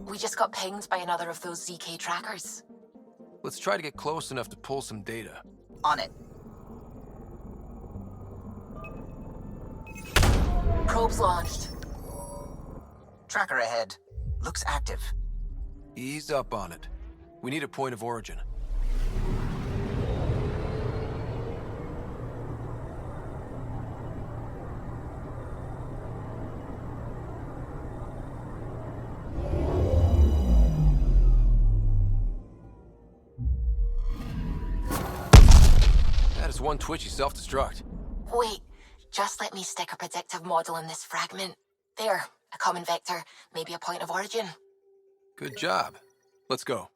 We just got pinged by another of those ZK trackers. Let's try to get close enough to pull some data. On it. Probes launched. Tracker ahead. Looks active. Ease up on it. We need a point of origin. That is one twitchy self-destruct. Wait, just let me stick a predictive model in this fragment. There, a common vector, maybe a point of origin. Good job. Let's go.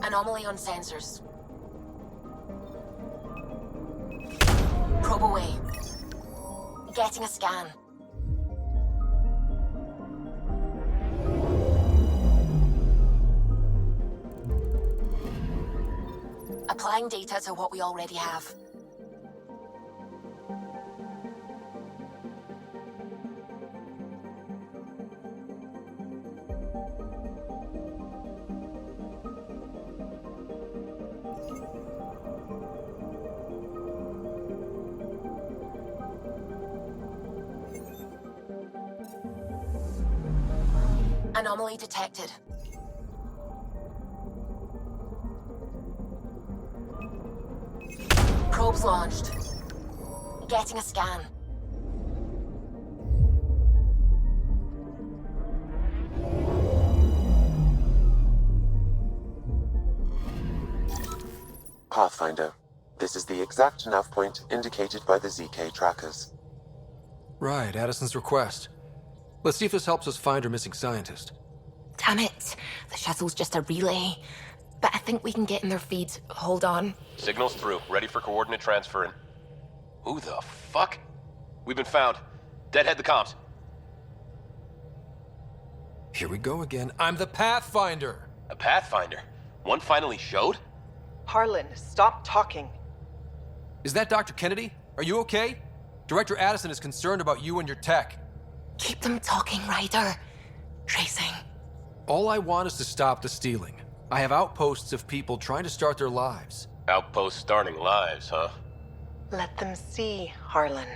Anomaly on sensors. Probe away. Getting a scan. Applying data to what we already have. Anomaly detected. Probes launched. Getting a scan. Pathfinder, this is the exact nav point indicated by the ZK trackers. Right, Addison's request. Let's see if this helps us find our missing scientist. Damn it. The shuttle's just a relay. But I think we can get in their feed. Hold on. Signal's through. Ready for coordinate transferring. Who the fuck? We've been found. Deadhead the comms. Here we go again. I'm the Pathfinder! A Pathfinder? One finally showed? Harlan, stop talking. Is that Dr. Kennedy? Are you okay? Director Addison is concerned about you and your tech. Keep them talking, Ryder. Tracing. All I want is to stop the stealing. I have outposts of people trying to start their lives. Outpost starting lives, huh? Let them see, Harlan.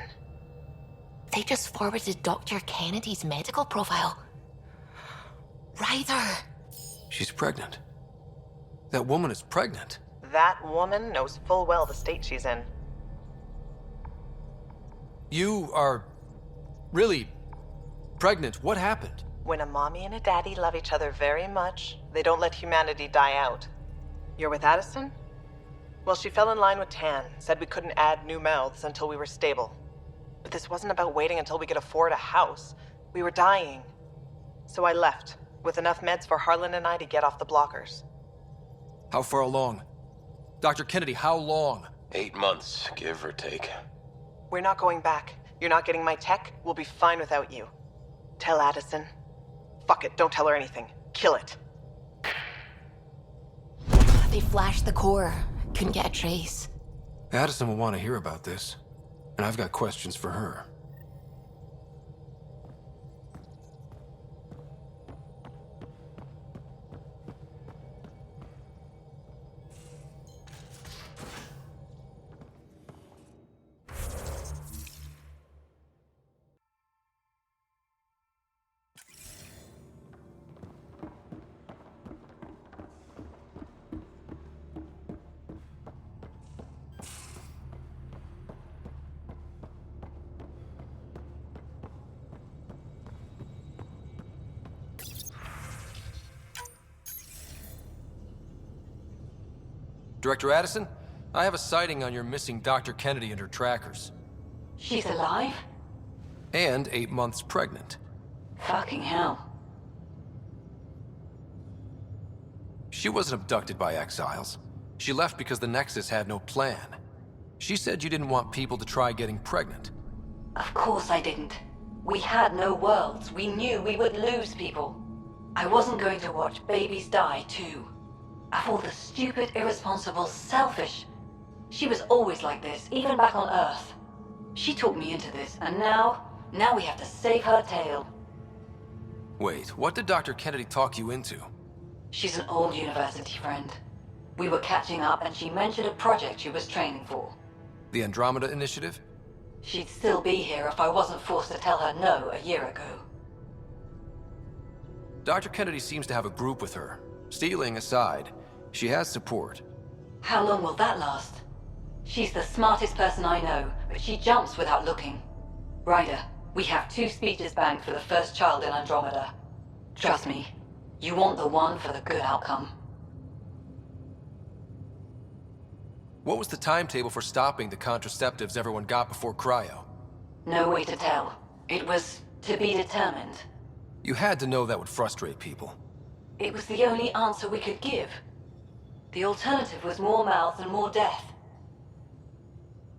They just forwarded Dr. Kennedy's medical profile. Ryder! She's pregnant. That woman is pregnant. That woman knows full well the state she's in. You are really pregnant. What happened? When a mommy and a daddy love each other very much, they don't let humanity die out. You're with Addison? Well, she fell in line with Tan, said we couldn't add new mouths until we were stable. But this wasn't about waiting until we could afford a house. We were dying. So I left, with enough meds for Harlan and I to get off the blockers. How far along? Dr. Kennedy, how long? 8 months, give or take. We're not going back. You're not getting my tech. We'll be fine without you. Tell Addison. Fuck it, don't tell her anything. Kill it. They flashed the core. Couldn't get a trace. Addison will want to hear about this, and I've got questions for her. Director Addison, I have a sighting on your missing Dr. Kennedy and her trackers. She's alive? And 8 months pregnant. Fucking hell. She wasn't abducted by exiles. She left because the Nexus had no plan. She said you didn't want people to try getting pregnant. Of course I didn't. We had no worlds. We knew we would lose people. I wasn't going to watch babies die, too. Of all the stupid, irresponsible, selfish... She was always like this, even back on Earth. She talked me into this, and now we have to save her tail. Wait, what did Dr. Kennedy talk you into? She's an old university friend. We were catching up, and she mentioned a project she was training for. The Andromeda Initiative? She'd still be here if I wasn't forced to tell her no a year ago. Dr. Kennedy seems to have a group with her. Stealing aside, she has support. How long will that last? She's the smartest person I know, but she jumps without looking. Ryder, we have 2 speeches banked for the first child in Andromeda. Trust me, you want the one for the good outcome. What was the timetable for stopping the contraceptives everyone got before cryo? No way to tell. It was to be determined. You had to know that would frustrate people. It was the only answer we could give. The alternative was more mouths and more death.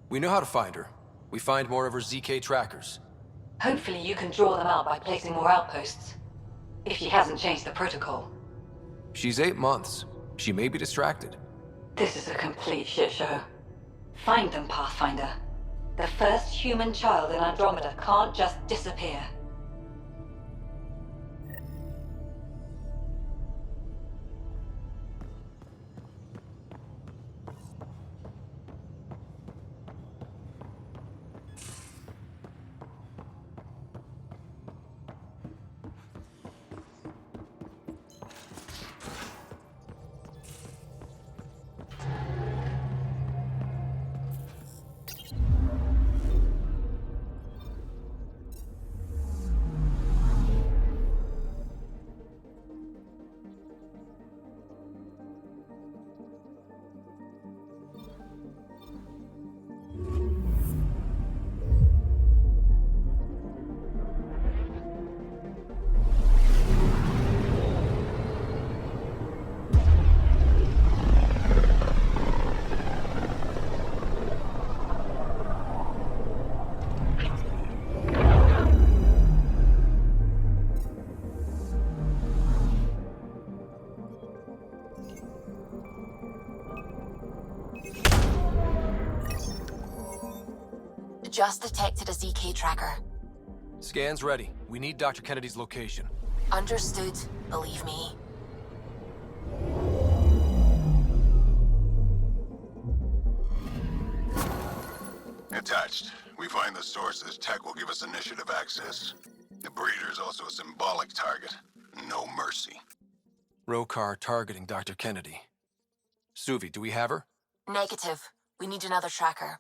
We know how to find her. We find more of her ZK trackers. Hopefully you can draw them out by placing more outposts. If she hasn't changed the protocol. She's 8 months. She may be distracted. This is a complete shit show. Find them, Pathfinder. The first human child in Andromeda can't just disappear. Just detected a ZK tracker. Scans ready. We need Dr. Kennedy's location. Understood, believe me. Attached. We find the sources. Tech will give us initiative access. The breeder's also a symbolic target. No mercy. Rokar targeting Dr. Kennedy. Suvi, do we have her? Negative. We need another tracker.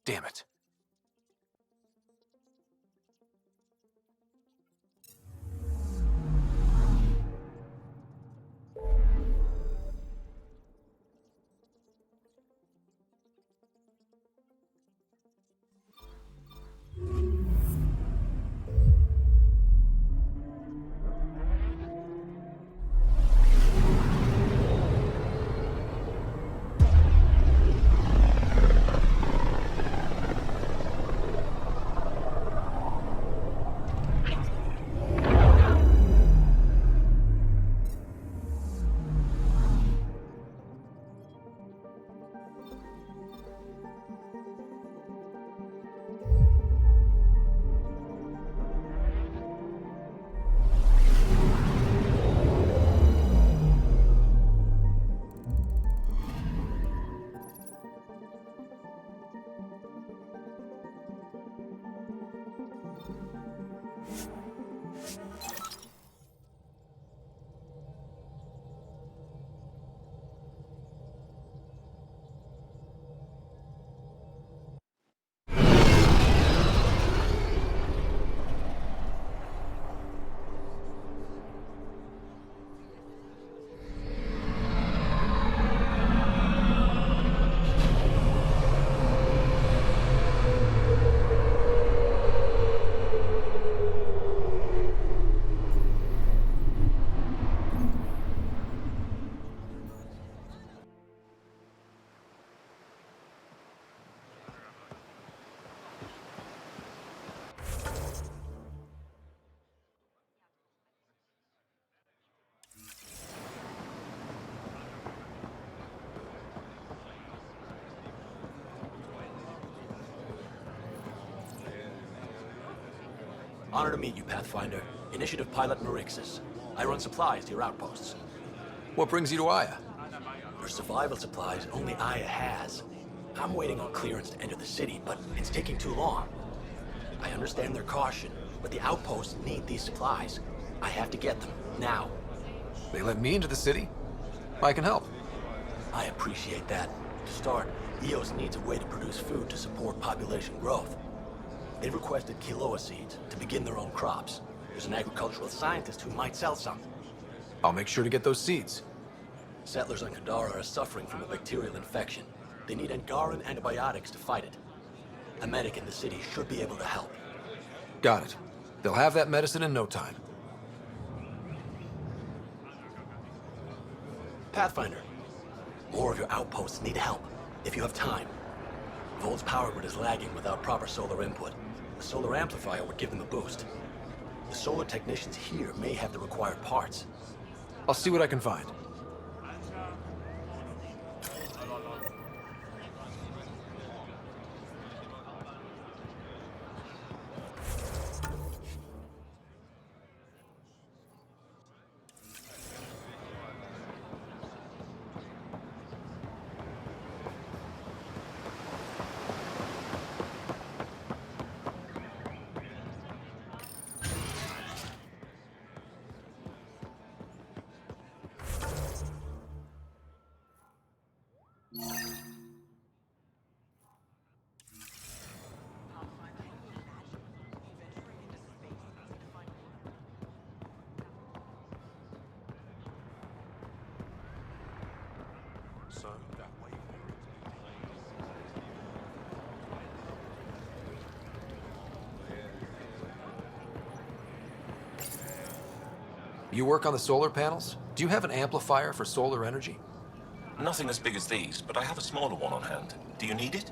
Damn it. Honor to meet you, Pathfinder. Initiative Pilot Marixus. I run supplies to your outposts. What brings you to Aya? For survival supplies, only Aya has. I'm waiting on clearance to enter the city, but it's taking too long. I understand their caution, but the outposts need these supplies. I have to get them, now. They let me into the city? I can help. I appreciate that. To start, EOS needs a way to produce food to support population growth. They've requested quinoa seeds to begin their own crops. There's an agricultural scientist who might sell some. I'll make sure to get those seeds. Settlers on Kadara are suffering from a bacterial infection. They need Angaran antibiotics to fight it. A medic in the city should be able to help. Got it. They'll have that medicine in no time. Pathfinder, more of your outposts need help, if you have time. Volt's power grid is lagging without proper solar input. A solar amplifier would give them a boost. The solar technicians here may have the required parts. I'll see what I can find. You work on the solar panels? Do you have an amplifier for solar energy? Nothing as big as these, but I have a smaller one on hand. Do you need it?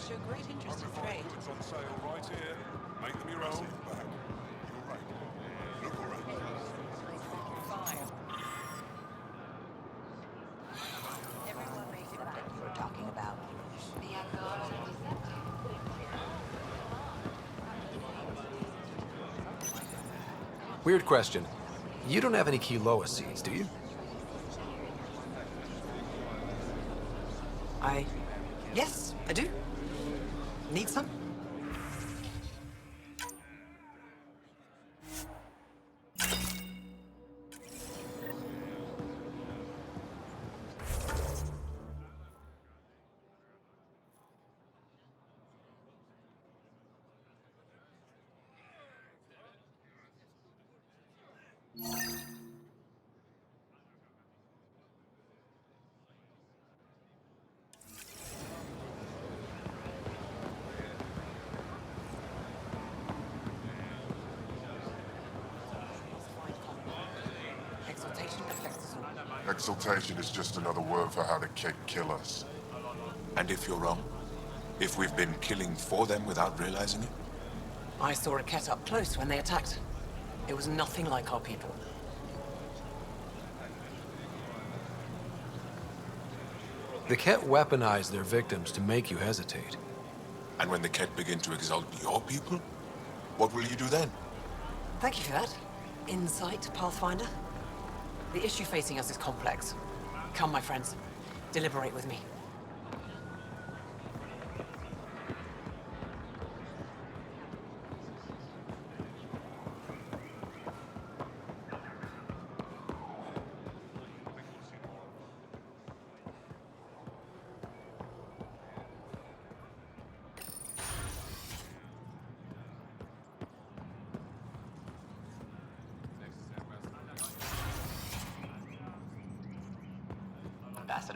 Show great interest in trade. Goods on sale right here. Make them your own. Back. You're right. Look around. Everyone makes it that you were talking about. The Angaran Weird question. You don't have any quinoa seeds, do you? Yes, I do. Need some? Exaltation is just another word for how the Kett kill us. And if you're wrong? If we've been killing for them without realizing it? I saw a Kett up close when they attacked. It was nothing like our people. The Kett weaponize their victims to make you hesitate. And when the Kett begin to exalt your people? What will you do then? Thank you for that. Insight, Pathfinder. The issue facing us is complex. Come, my friends. Deliberate with me.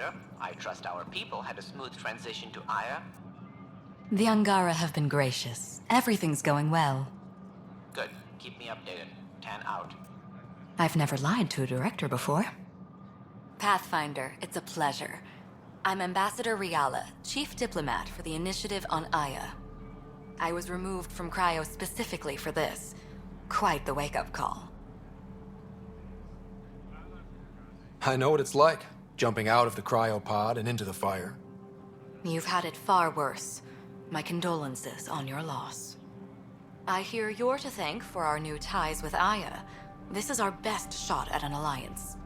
Pathfinder. I trust our people had a smooth transition to Aya. The Angara have been gracious. Everything's going well. Good. Keep me updated. 10 out. I've never lied to a director before. Pathfinder, it's a pleasure. I'm Ambassador Riala, Chief Diplomat for the Initiative on Aya. I was removed from Cryo specifically for this. Quite the wake-up call. I know what it's like, jumping out of the cryopod and into the fire. You've had it far worse. My condolences on your loss. I hear you're to thank for our new ties with Aya. This is our best shot at an alliance.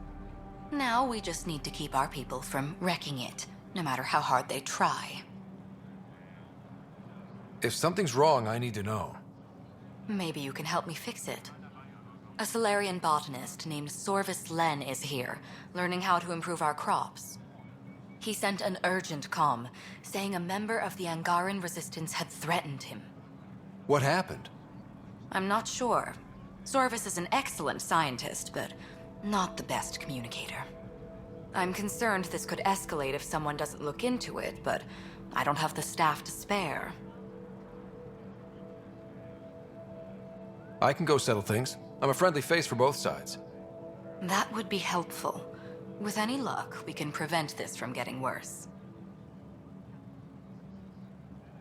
Now we just need to keep our people from wrecking it, no matter how hard they try. If something's wrong, I need to know. Maybe you can help me fix it. A Solarian botanist named Sorvis Len is here, learning how to improve our crops. He sent an urgent comm, saying a member of the Angaran resistance had threatened him. What happened? I'm not sure. Sorvis is an excellent scientist, but not the best communicator. I'm concerned this could escalate if someone doesn't look into it, but I don't have the staff to spare. I can go settle things. I'm a friendly face for both sides. That would be helpful. With any luck, we can prevent this from getting worse.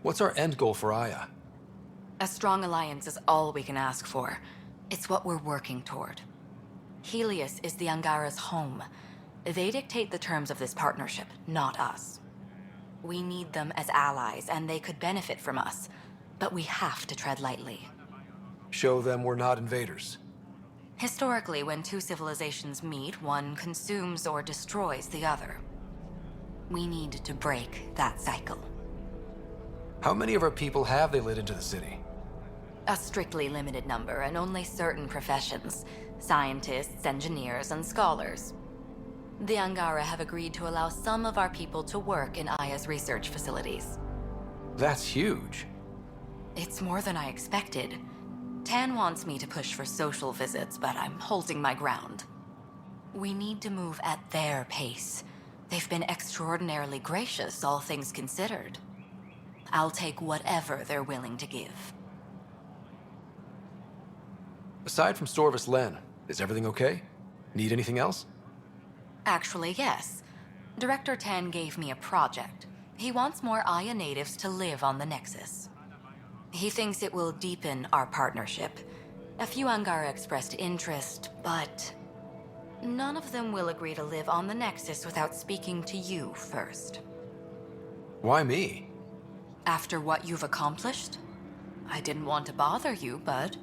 What's our end goal for Aya? A strong alliance is all we can ask for. It's what we're working toward. Helios is the Angara's home. They dictate the terms of this partnership, not us. We need them as allies, and they could benefit from us. But we have to tread lightly. Show them we're not invaders. Historically, when two civilizations meet, one consumes or destroys the other. We need to break that cycle. How many of our people have they let into the city? A strictly limited number, and only certain professions. Scientists, engineers, and scholars. The Angara have agreed to allow some of our people to work in Aya's research facilities. That's huge. It's more than I expected. Tan wants me to push for social visits, but I'm holding my ground. We need to move at their pace. They've been extraordinarily gracious, all things considered. I'll take whatever they're willing to give. Aside from Sorvis Len, is everything okay? Need anything else? Actually, yes. Director Tan gave me a project. He wants more Aya natives to live on the Nexus. He thinks it will deepen our partnership. A few Angara expressed interest, but none of them will agree to live on the Nexus without speaking to you first. Why me? After what you've accomplished? I didn't want to bother you, but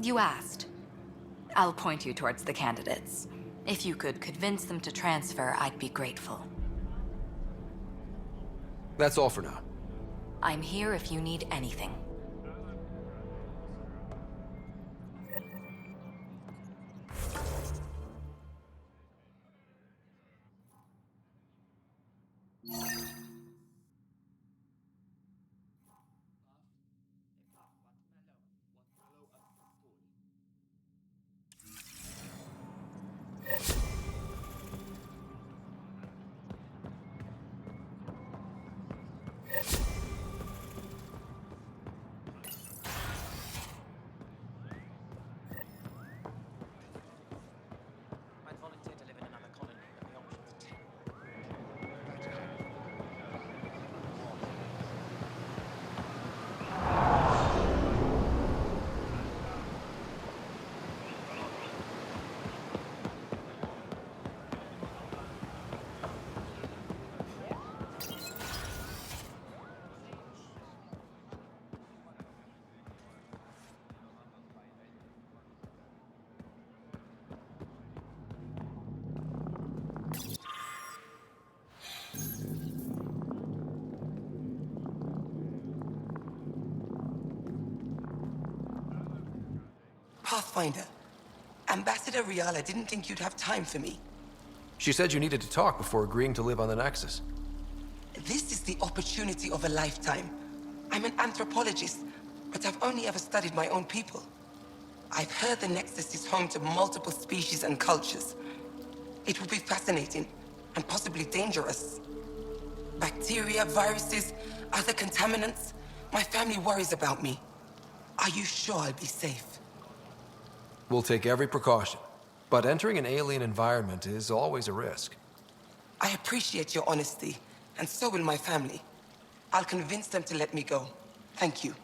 you asked. I'll point you towards the candidates. If you could convince them to transfer, I'd be grateful. That's all for now. I'm here if you need anything. Pathfinder, Ambassador Riala didn't think you'd have time for me. She said you needed to talk before agreeing to live on the Nexus. This is the opportunity of a lifetime. I'm an anthropologist, but I've only ever studied my own people. I've heard the Nexus is home to multiple species and cultures. It will be fascinating, and possibly dangerous. Bacteria, viruses, other contaminants. My family worries about me. Are you sure I'll be safe? We'll take every precaution, but entering an alien environment is always a risk. I appreciate your honesty, and so will my family. I'll convince them to let me go. Thank you.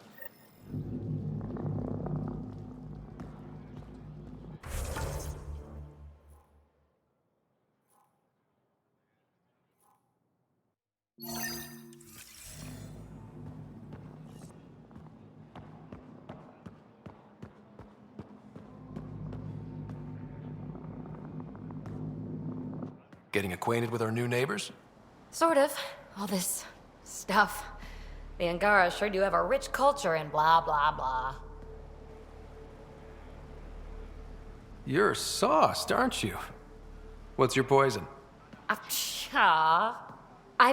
Getting acquainted with our new neighbors? Sort of. All this stuff. The Angara sure do have a rich culture and blah, blah, blah. You're sauced, aren't you? What's your poison? I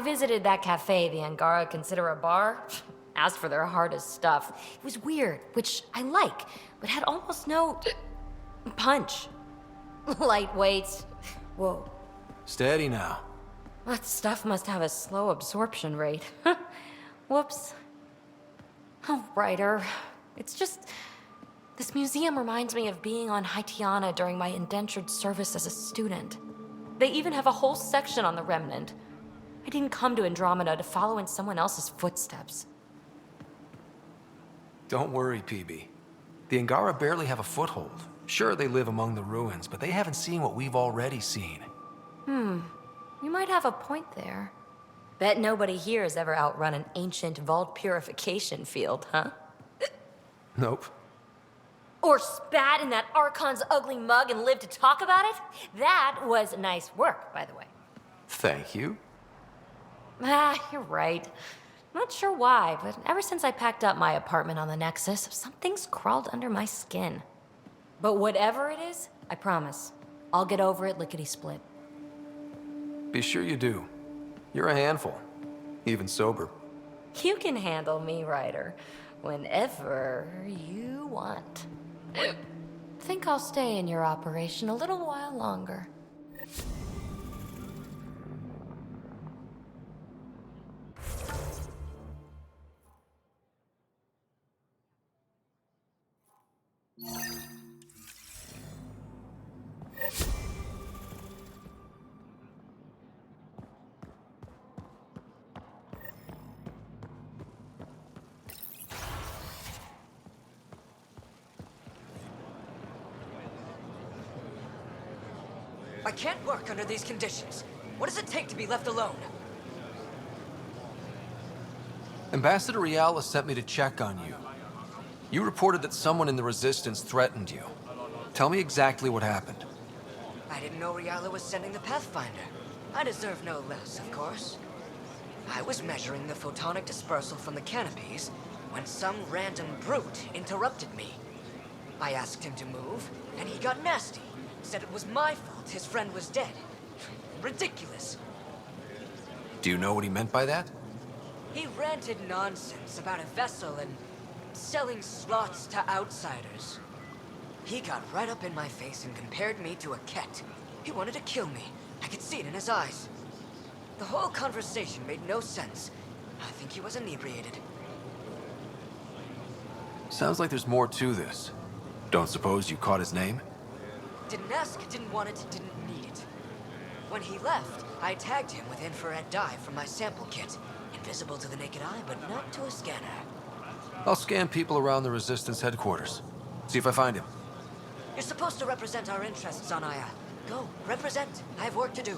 visited that cafe the Angara consider a bar. Asked for their hardest stuff. It was weird, which I like, but had almost no punch. Lightweight. Whoa. Steady now. That stuff must have a slow absorption rate. Whoops. Oh, Ryder. It's just... This museum reminds me of being on Haitiana during my indentured service as a student. They even have a whole section on the Remnant. I didn't come to Andromeda to follow in someone else's footsteps. Don't worry, PB. The Angara barely have a foothold. Sure, they live among the ruins, but they haven't seen what we've already seen. You might have a point there. Bet nobody here has ever outrun an ancient vault purification field, huh? Nope. Or spat in that Archon's ugly mug and lived to talk about it? That was nice work, by the way. Thank you. You're right. Not sure why, but ever since I packed up my apartment on the Nexus, something's crawled under my skin. But whatever it is, I promise, I'll get over it lickety-split. Be sure you do. You're a handful, even sober. You can handle me, Ryder, whenever you want. Think I'll stay in your operation a little while longer. I can't work under these conditions. What does it take to be left alone? Ambassador Riala sent me to check on you. You reported that someone in the Resistance threatened you. Tell me exactly what happened. I didn't know Riala was sending the Pathfinder. I deserve no less, of course. I was measuring the photonic dispersal from the canopies when some random brute interrupted me. I asked him to move, and he got nasty. Said it was my fault his friend was dead. Ridiculous. Do you know what he meant by that? He ranted nonsense about a vessel and selling slots to outsiders. He got right up in my face and compared me to a cat. He wanted to kill me. I could see it in his eyes. The whole conversation made no sense. I think he was inebriated. Sounds like there's more to this. Don't suppose you caught his name? Didn't ask, didn't want it, didn't need it. When he left, I tagged him with infrared dye from my sample kit. Invisible to the naked eye, but not to a scanner. I'll scan people around the Resistance headquarters. See if I find him. You're supposed to represent our interests on Aya. Go, represent. I have work to do.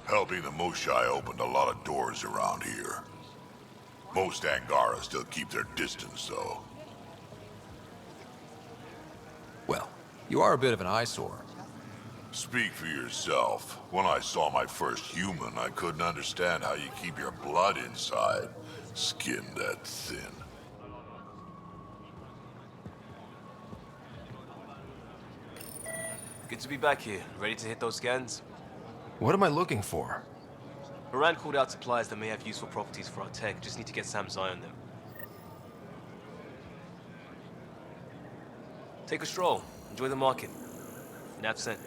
Helping the Mushai opened a lot of doors around here. Most Angara still keep their distance, though. Well, you are a bit of an eyesore. Speak for yourself. When I saw my first human, I couldn't understand how you keep your blood inside. Skin that thin. Good to be back here. Ready to hit those scans? What am I looking for? Moran called out supplies that may have useful properties for our tech. Just need to get Sam's eye on them. Take a stroll. Enjoy the market. Nav sent.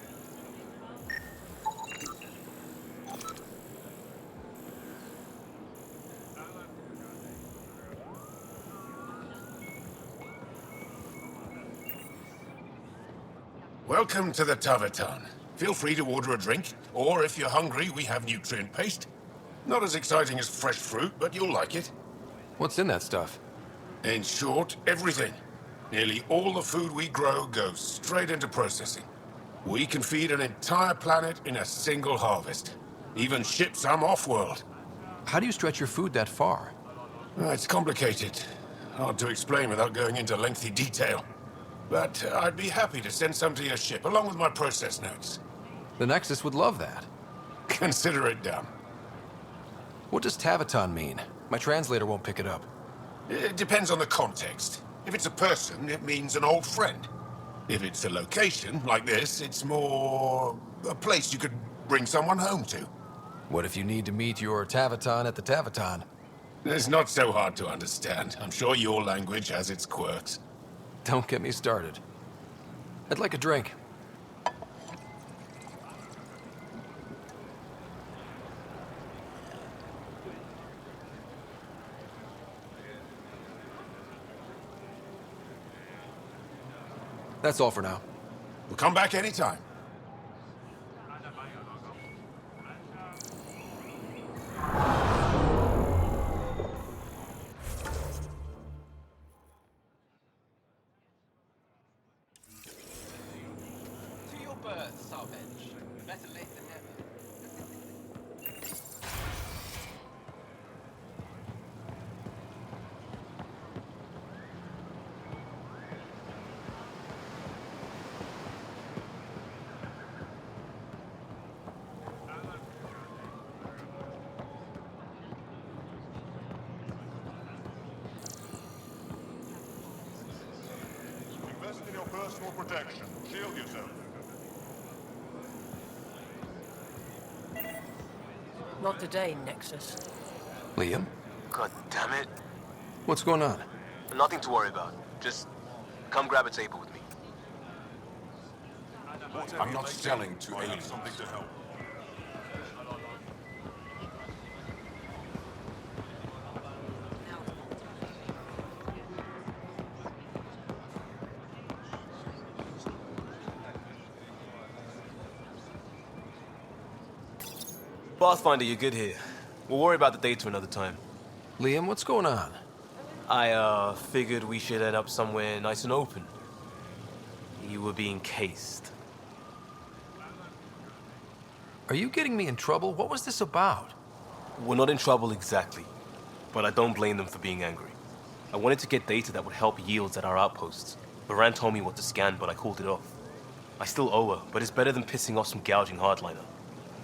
Welcome to the Taverton. Feel free to order a drink, or if you're hungry, we have nutrient paste. Not as exciting as fresh fruit, but you'll like it. What's in that stuff? In short, everything. Nearly all the food we grow goes straight into processing. We can feed an entire planet in a single harvest. Even ship some off-world. How do you stretch your food that far? It's complicated. Hard to explain without going into lengthy detail. But I'd be happy to send some to your ship, along with my process notes. The Nexus would love that. Consider it done. What does Taverton mean? My translator won't pick it up. It depends on the context. If it's a person, it means an old friend. If it's a location, like this, it's more a place you could bring someone home to. What if you need to meet your Taverton at the Taverton? It's not so hard to understand. I'm sure your language has its quirks. Don't get me started. I'd like a drink. That's all for now. We'll come back anytime. To your berth, Sarbench. Better late than never. Invest in your personal protection. Shield yourself. Not today, Nexus. Liam? God damn it. What's going on? Nothing to worry about. Just come grab a table with me. I'm not selling to aliens. Something to help. Pathfinder, you're good here. We'll worry about the data another time. Liam, what's going on? I, figured we should end up somewhere nice and open. You were being cased. Are you getting me in trouble? What was this about? We're not in trouble exactly, but I don't blame them for being angry. I wanted to get data that would help yields at our outposts. Moran told me what to scan, but I called it off. I still owe her, but it's better than pissing off some gouging hardliner.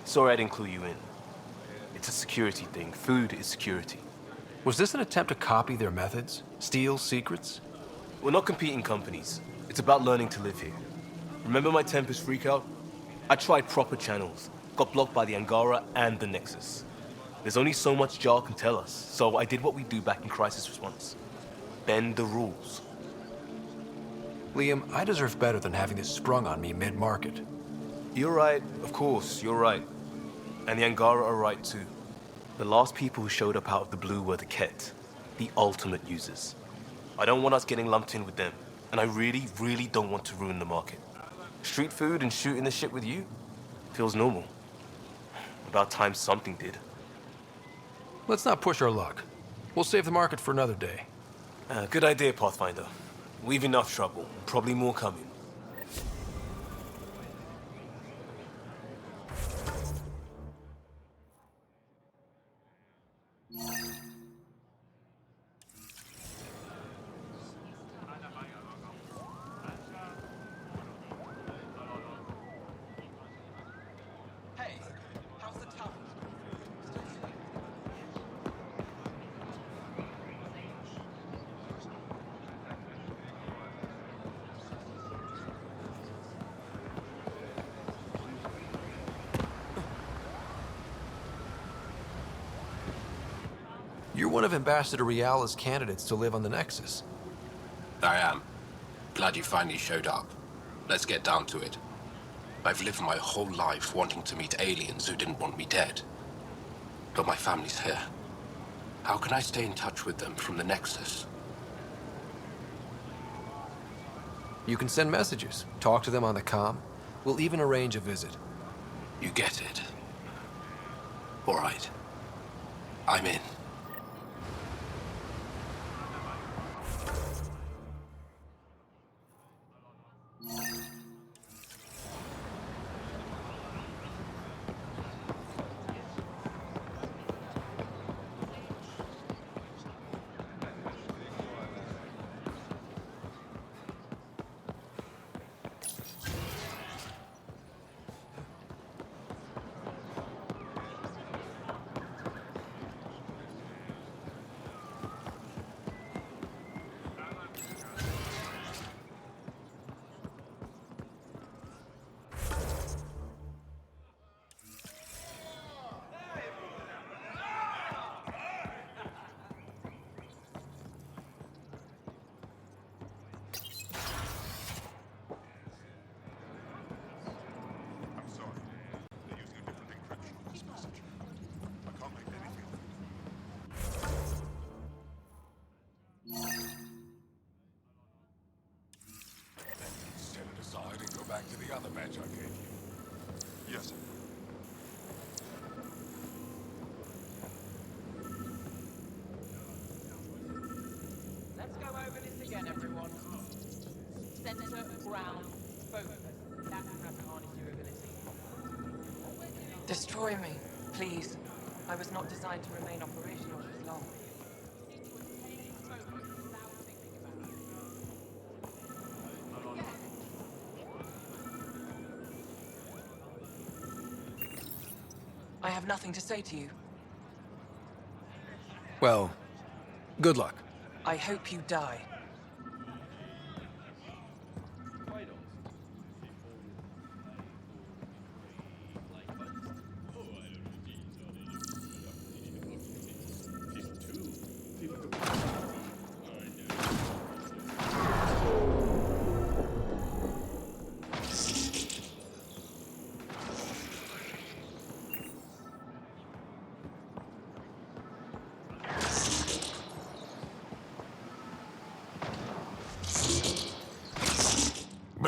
Sorry I didn't clue you in. It's a security thing. Food is security. Was this an attempt to copy their methods? Steal secrets? We're not competing companies. It's about learning to live here. Remember my Tempest freakout? I tried proper channels. Got blocked by the Angara and the Nexus. There's only so much Jar can tell us, so I did what we do back in crisis response. Bend the rules. Liam, I deserve better than having this sprung on me mid-market. You're right, of course, you're right. And the Angara are right too. The last people who showed up out of the blue were the Ket, the ultimate users. I don't want us getting lumped in with them, and I really, really don't want to ruin the market. Street food and shooting the shit with you feels normal. About time something did. Let's not push our luck. We'll save the market for another day. Good idea, Pathfinder. We've enough trouble. Probably more coming. one of Ambassador Reala's candidates to live on the Nexus. I am. Glad you finally showed up. Let's get down to it. I've lived my whole life wanting to meet aliens who didn't want me dead. But my family's here. How can I stay in touch with them from the Nexus? You can send messages, talk to them on the comm. We'll even arrange a visit. You get it. All right. I'm in. Set it aside and go back to the other badge I gave you. Yes, sir. Let's go over this again, everyone. Center, ground, focus. That's press harness your ability. Destroy me, please. I was not designed to remain operational this long. I have nothing to say to you. Well, good luck. I hope you die.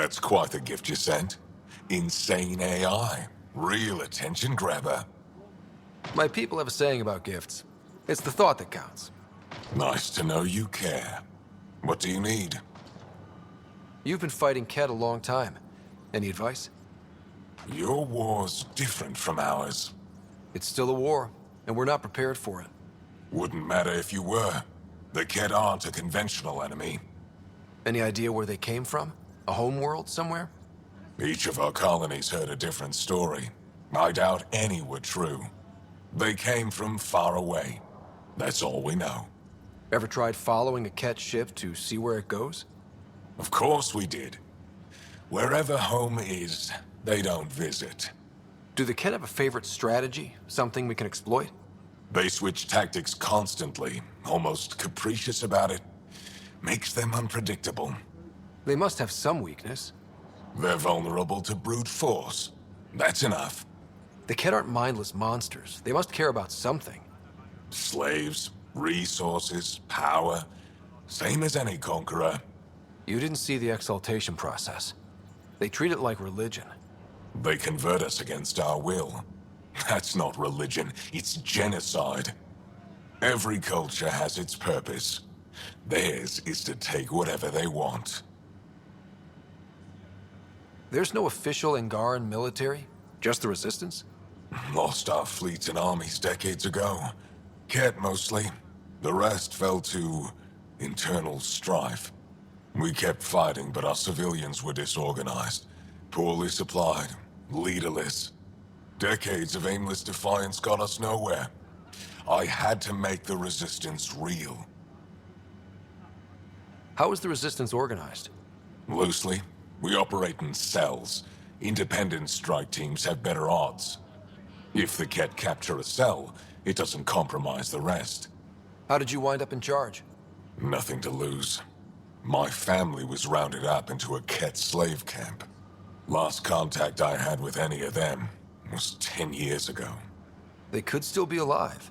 That's quite the gift you sent. Insane AI. Real attention grabber. My people have a saying about gifts. It's the thought that counts. Nice to know you care. What do you need? You've been fighting Ket a long time. Any advice? Your war's different from ours. It's still a war, and we're not prepared for it. Wouldn't matter if you were. The Ket aren't a conventional enemy. Any idea where they came from? A homeworld somewhere? Each of our colonies heard a different story. I doubt any were true. They came from far away. That's all we know. Ever tried following a Ket ship to see where it goes? Of course we did. Wherever home is, they don't visit. Do the Ket have a favorite strategy? Something we can exploit? They switch tactics constantly, almost capricious about it. Makes them unpredictable. They must have some weakness. They're vulnerable to brute force. That's enough. The Ket aren't mindless monsters. They must care about something. Slaves, resources, power. Same as any conqueror. You didn't see the exaltation process. They treat it like religion. They convert us against our will. That's not religion, it's genocide. Every culture has its purpose. Theirs is to take whatever they want. There's no official Angaran military? Just the Resistance? Lost our fleets and armies decades ago. Ket mostly. The rest fell to internal strife. We kept fighting, but our civilians were disorganized, poorly supplied, leaderless. Decades of aimless defiance got us nowhere. I had to make the Resistance real. How is the Resistance organized? Loosely, we operate in cells. Independent strike teams have better odds. If the Ket capture a cell, it doesn't compromise the rest. How did you wind up in charge? Nothing to lose. My family was rounded up into a Ket slave camp. Last contact I had with any of them was 10 years ago. They could still be alive.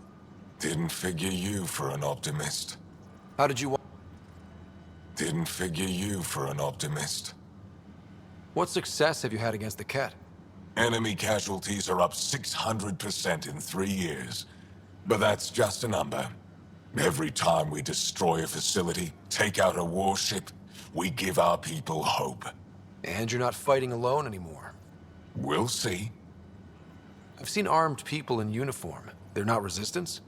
Didn't figure you for an optimist. How did you... Didn't figure you for an optimist. What success have you had against the Ket? Enemy casualties are up 600% in 3 years. But that's just a number. Every time we destroy a facility, take out a warship, we give our people hope. And you're not fighting alone anymore. We'll see. I've seen armed people in uniform. They're not resistance?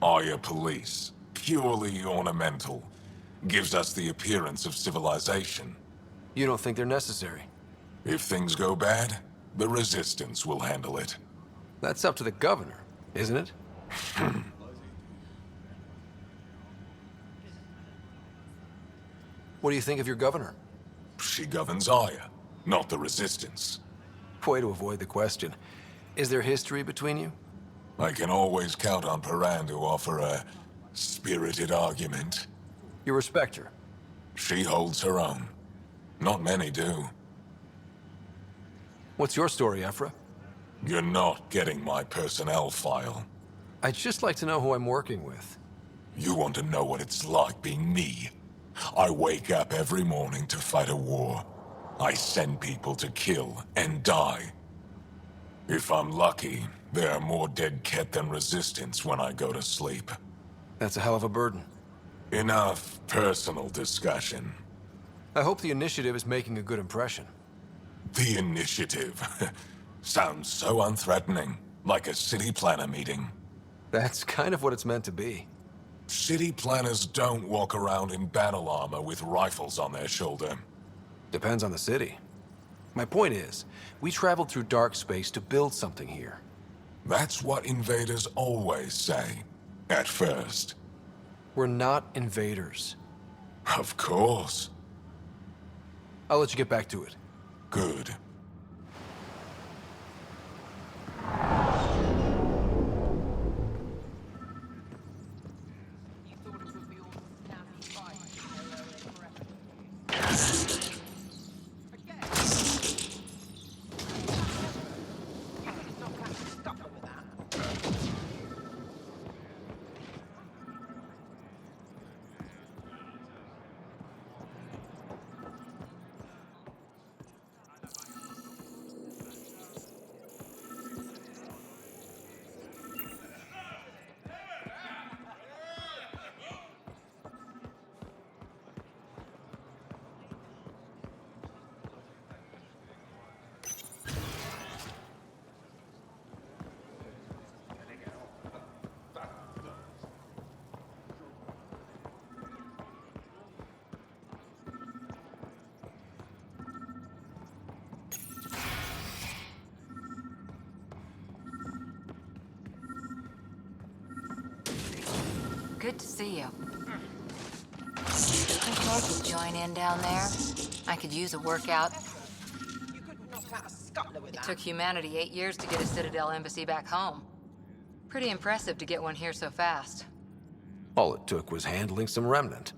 Aya police. Purely ornamental. Gives us the appearance of civilization. You don't think they're necessary? If things go bad, the resistance will handle it. That's up to the governor, isn't it? What do you think of your governor? She governs Aya, not the resistance. Way to avoid the question. Is there history between you? I can always count on Paran to offer a spirited argument. You respect her? She holds her own. Not many do. What's your story, Ephra? You're not getting my personnel file. I'd just like to know who I'm working with. You want to know what it's like being me? I wake up every morning to fight a war. I send people to kill and die. If I'm lucky, there are more dead Ket than resistance when I go to sleep. That's a hell of a burden. Enough personal discussion. I hope the initiative is making a good impression. The initiative? Sounds so unthreatening, like a city planner meeting. That's kind of what it's meant to be. City planners don't walk around in battle armor with rifles on their shoulder. Depends on the city. My point is, we traveled through dark space to build something here. That's what invaders always say. At first. We're not invaders. Of course. I'll let you get back to it. Good. Good to see you. Think I could join in down there? I could use a workout. It took humanity 8 years to get a Citadel embassy back home. Pretty impressive to get one here so fast. All it took was handling some remnant.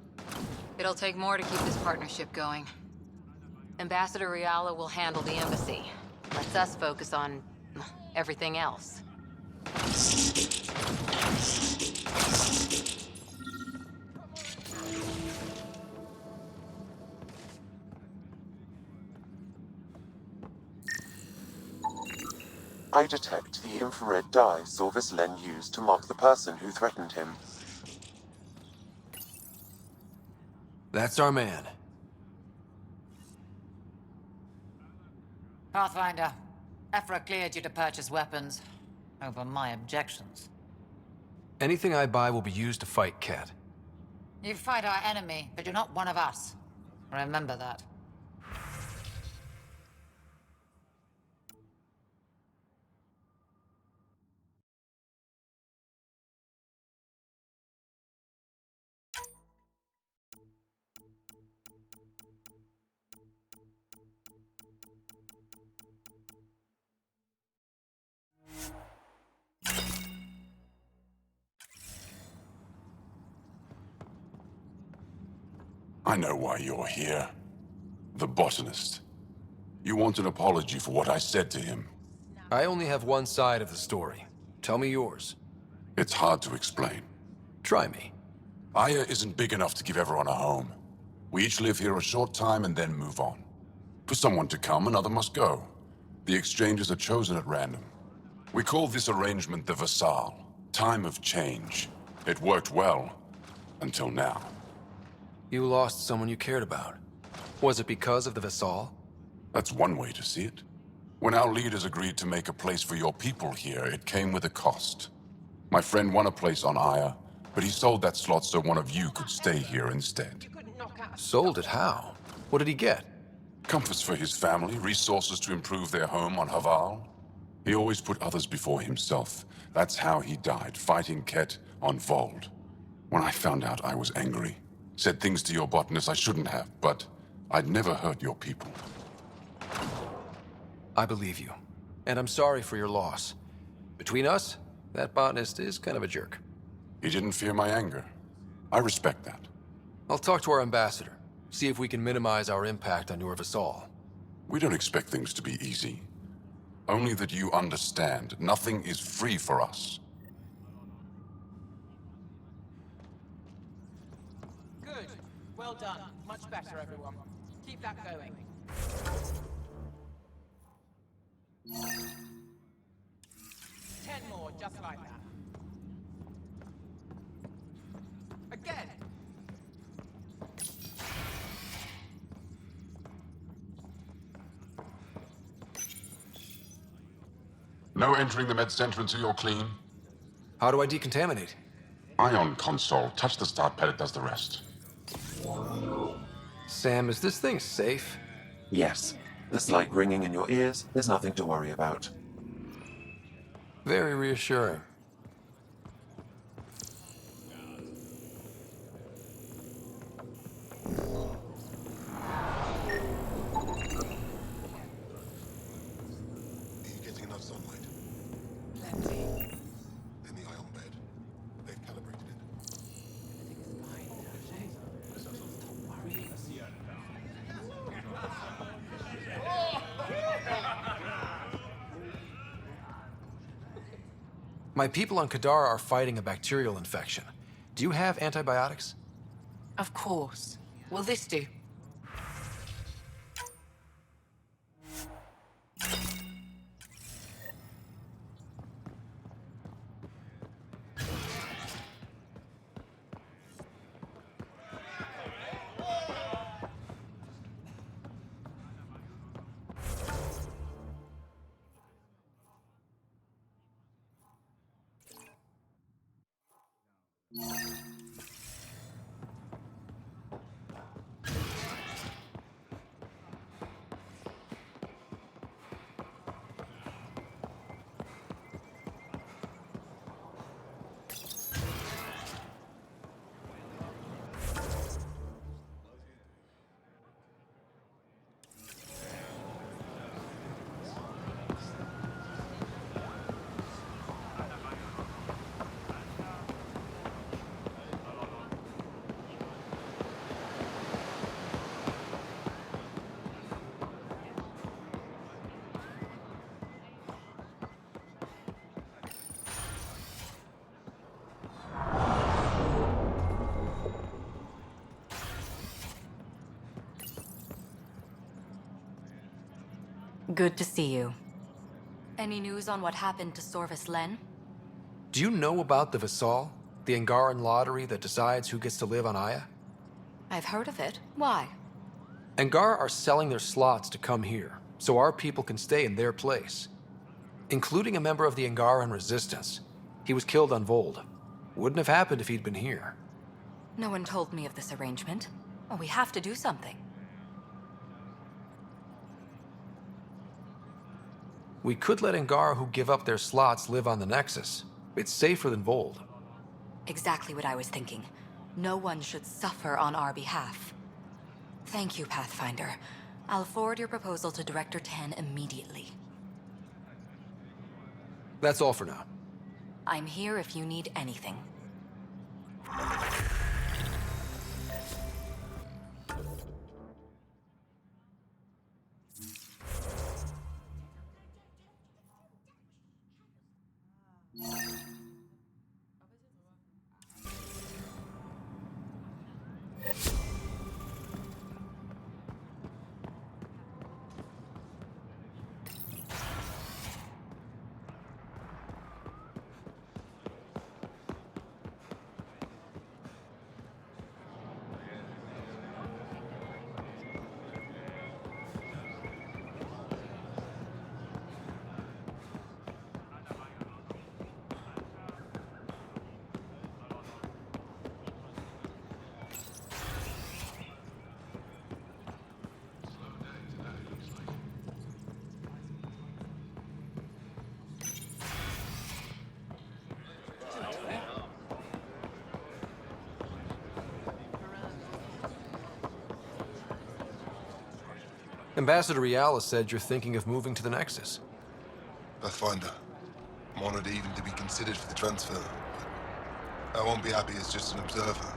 It'll take more to keep this partnership going. Ambassador Riala will handle the embassy. Lets us focus on everything else. I detect the infrared dye Sorvis Len used to mark the person who threatened him. That's our man. Pathfinder, Ephra cleared you to purchase weapons over my objections. Anything I buy will be used to fight Ket. You fight our enemy, but you're not one of us. Remember that. I know why you're here. The botanist. You want an apology for what I said to him. I only have one side of the story. Tell me yours. It's hard to explain. Try me. Aya isn't big enough to give everyone a home. We each live here a short time and then move on. For someone to come, another must go. The exchanges are chosen at random. We call this arrangement the Vassal. Time of change. It worked well. Until now. You lost someone you cared about. Was it because of the Vassal? That's one way to see it. When our leaders agreed to make a place for your people here, it came with a cost. My friend won a place on Aya, but he sold that slot so one of you could stay here instead. Sold it how? What did he get? Comforts for his family, resources to improve their home on Haval. He always put others before himself. That's how he died, fighting Ket on Vold. When I found out, I was angry. Said things to your botanist I shouldn't have, but I'd never hurt your people. I believe you. And I'm sorry for your loss. Between us, that botanist is kind of a jerk. He didn't fear my anger. I respect that. I'll talk to our ambassador. See if we can minimize our impact on your Vassal. We don't expect things to be easy. Only that you understand, nothing is free for us. Good. Well done. Much better, everyone. Keep that going. 10 more, just like that. Again! No entering the med center until you're clean. How do I decontaminate? Ion console. Touch the start pad, it does the rest. Sam, is this thing safe? Yes. The slight ringing in your ears, there's nothing to worry about. Very reassuring. Getting enough sunlight. Plenty. In the ion bed. They've calibrated it. My people on Kadara are fighting a bacterial infection. Do you have antibiotics? Of course. Will this do? Good to see you. Any news on what happened to Sorvis Len? Do you know about the Vassal? The Angaran lottery that decides who gets to live on Aya? I've heard of it. Why? Angar are selling their slots to come here, so our people can stay in their place. Including a member of the Angaran resistance. He was killed on Vold. Wouldn't have happened if he'd been here. No one told me of this arrangement. Oh, we have to do something. We could let Angar who give up their slots live on the Nexus. It's safer than Vold. Exactly what I was thinking. No one should suffer on our behalf. Thank you, Pathfinder. I'll forward your proposal to Director 10 immediately. That's all for now. I'm here if you need anything. Ambassador Riala said you're thinking of moving to the Nexus. Pathfinder. I'm honored even to be considered for the transfer. But I won't be happy as just an observer.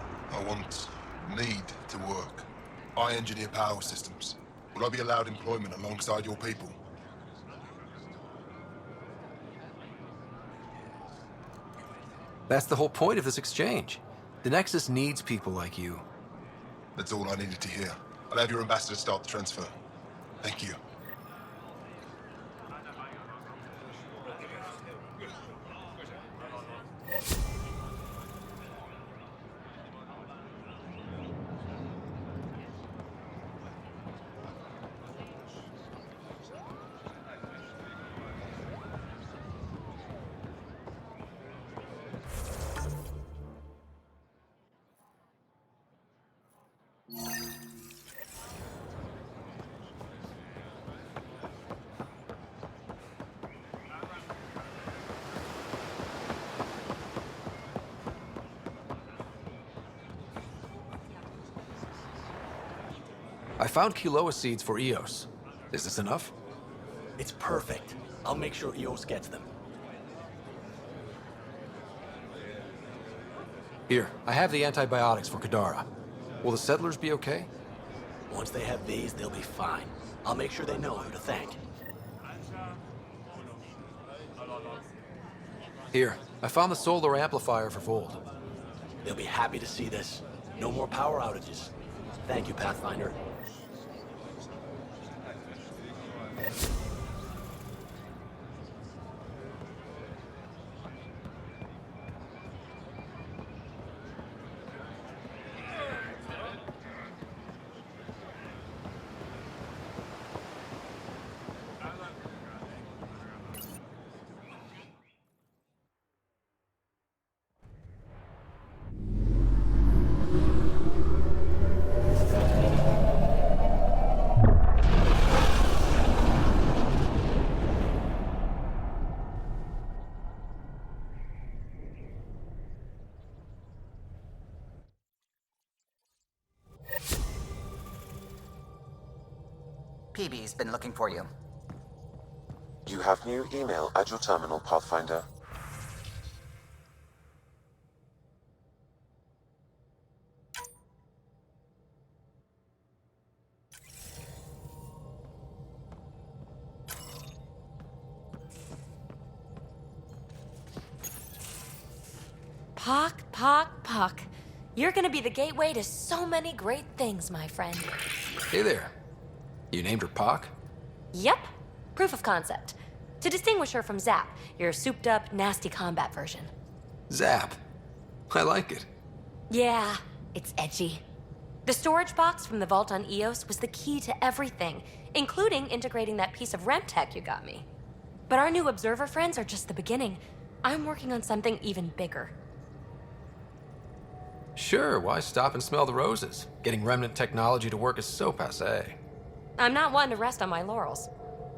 Need to work. I engineer power systems. Will I be allowed employment alongside your people? That's the whole point of this exchange. The Nexus needs people like you. That's all I needed to hear. I'll have your ambassador start the transfer. Thank you. I found Kiloa seeds for Eos. Is this enough? It's perfect. I'll make sure EOS gets them. Here, I have the antibiotics for Kadara. Will the settlers be okay? Once they have these, they'll be fine. I'll make sure they know who to thank. Here, I found the solar amplifier for Vold. They'll be happy to see this. No more power outages. Thank you, Pathfinder. PB's been looking for you. You have new email at your terminal, Pathfinder. Puck. You're gonna be the gateway to so many great things, my friend. Hey there. You named her Pak? Yep. Proof of concept. To distinguish her from Zap, your souped-up, nasty combat version. Zap. I like it. Yeah, it's edgy. The storage box from the vault on Eos was the key to everything, including integrating that piece of REM tech you got me. But our new observer friends are just the beginning. I'm working on something even bigger. Sure, why stop and smell the roses? Getting remnant technology to work is so passé. I'm not one to rest on my laurels.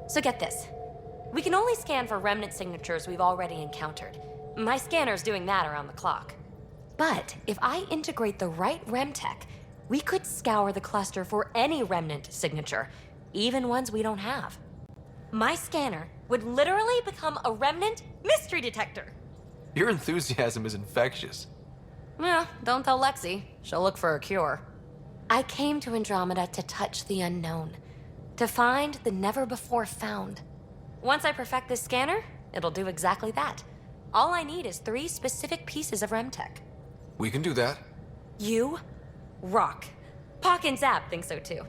So get this. We can only scan for remnant signatures we've already encountered. My scanner's doing that around the clock. But if I integrate the right REM tech, we could scour the cluster for any remnant signature, even ones we don't have. My scanner would literally become a remnant mystery detector. Your enthusiasm is infectious. Yeah, don't tell Lexi. She'll look for a cure. I came to Andromeda to touch the unknown, to find the never-before-found. Once I perfect this scanner, it'll do exactly that. All I need is 3 specific pieces of REM tech. We can do that. You rock. Pock and Zap think so too.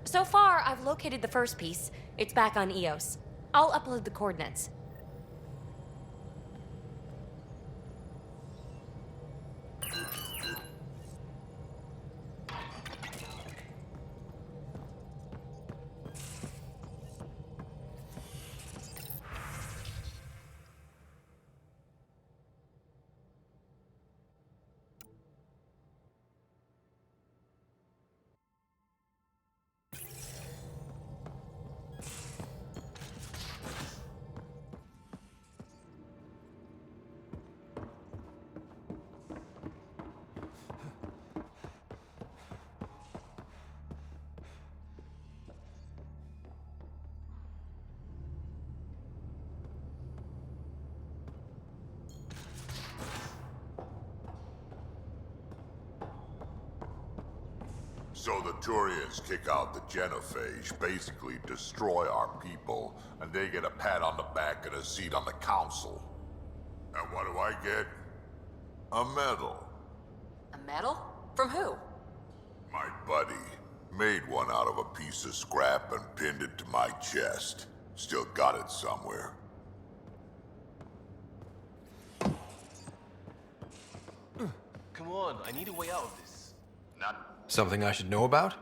So far, I've located the first piece. It's back on Eos. I'll upload the coordinates. So the Turians kick out the Genophage, basically destroy our people, and they get a pat on the back and a seat on the council. And what do I get? A medal. A medal? From who? My buddy made one out of a piece of scrap and pinned it to my chest. Still got it somewhere. Come on, I need a way out of this. Something I should know about?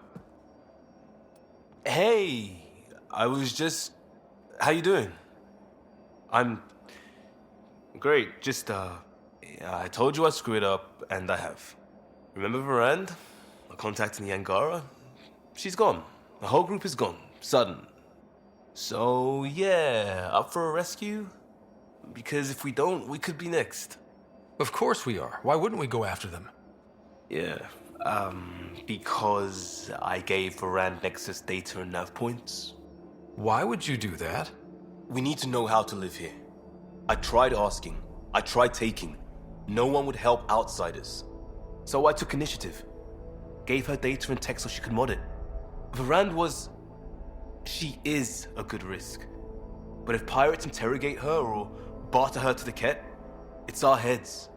Hey, I was just... How you doing? I'm... Great, just, I told you I screwed up, and I have. Remember Varand? I contacted the Angara? She's gone. The whole group is gone. Sudden. So, yeah, up for a rescue? Because if we don't, we could be next. Of course we are. Why wouldn't we go after them? Yeah, because I gave Varand Nexus data and nav points. Why would you do that? We need to know how to live here. I tried asking. I tried taking. No one would help outsiders. So I took initiative. Gave her data and tech so she could mod it. Varand was... She is a good risk. But if pirates interrogate her or barter her to the Ket, it's our heads.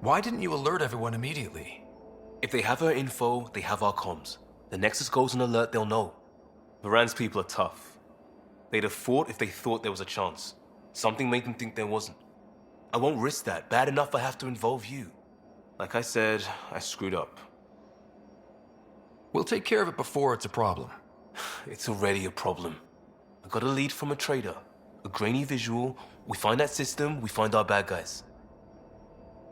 Why didn't you alert everyone immediately? If they have her info, they have our comms. The Nexus goes on alert, they'll know. Varand's people are tough. They'd have fought if they thought there was a chance. Something made them think there wasn't. I won't risk that. Bad enough I have to involve you. Like I said, I screwed up. We'll take care of it before it's a problem. It's already a problem. I got a lead from a trader. A grainy visual. We find that system, we find our bad guys.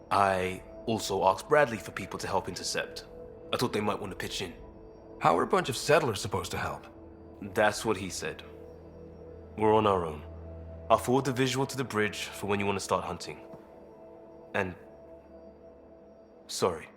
I also asked Bradley for people to help intercept. I thought they might want to pitch in. How are a bunch of settlers supposed to help? That's what he said. We're on our own. I'll forward the visual to the bridge for when you want to start hunting. And... sorry.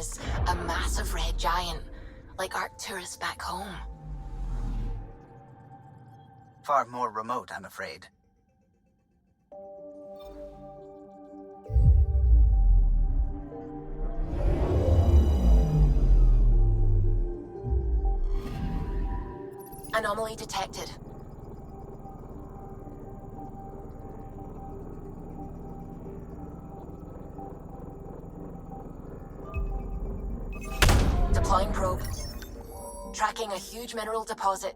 Is a massive red giant, like Arcturus back home. Far more remote, I'm afraid. Anomaly detected. Deploying probe. Tracking a huge mineral deposit.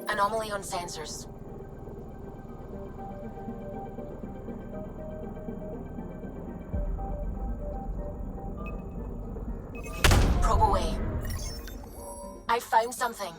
Anomaly on sensors. Probe away. I found something.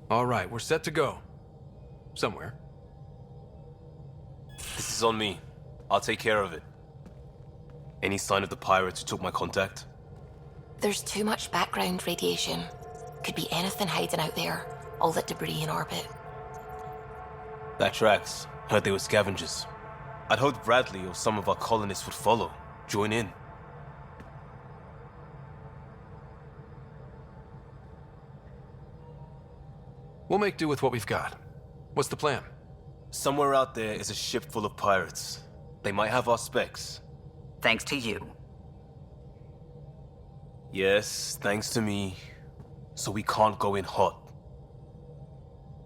All right, we're set to go. Somewhere. This is on me. I'll take care of it. Any sign of the pirates who took my contact? There's too much background radiation. Could be anything hiding out there. All that debris in orbit. That tracks. Heard they were scavengers. I'd hoped Bradley or some of our colonists would follow. Join in. We'll make do with what we've got. What's the plan? Somewhere out there is a ship full of pirates. They might have our specs. Thanks to you. Yes, thanks to me. So we can't go in hot.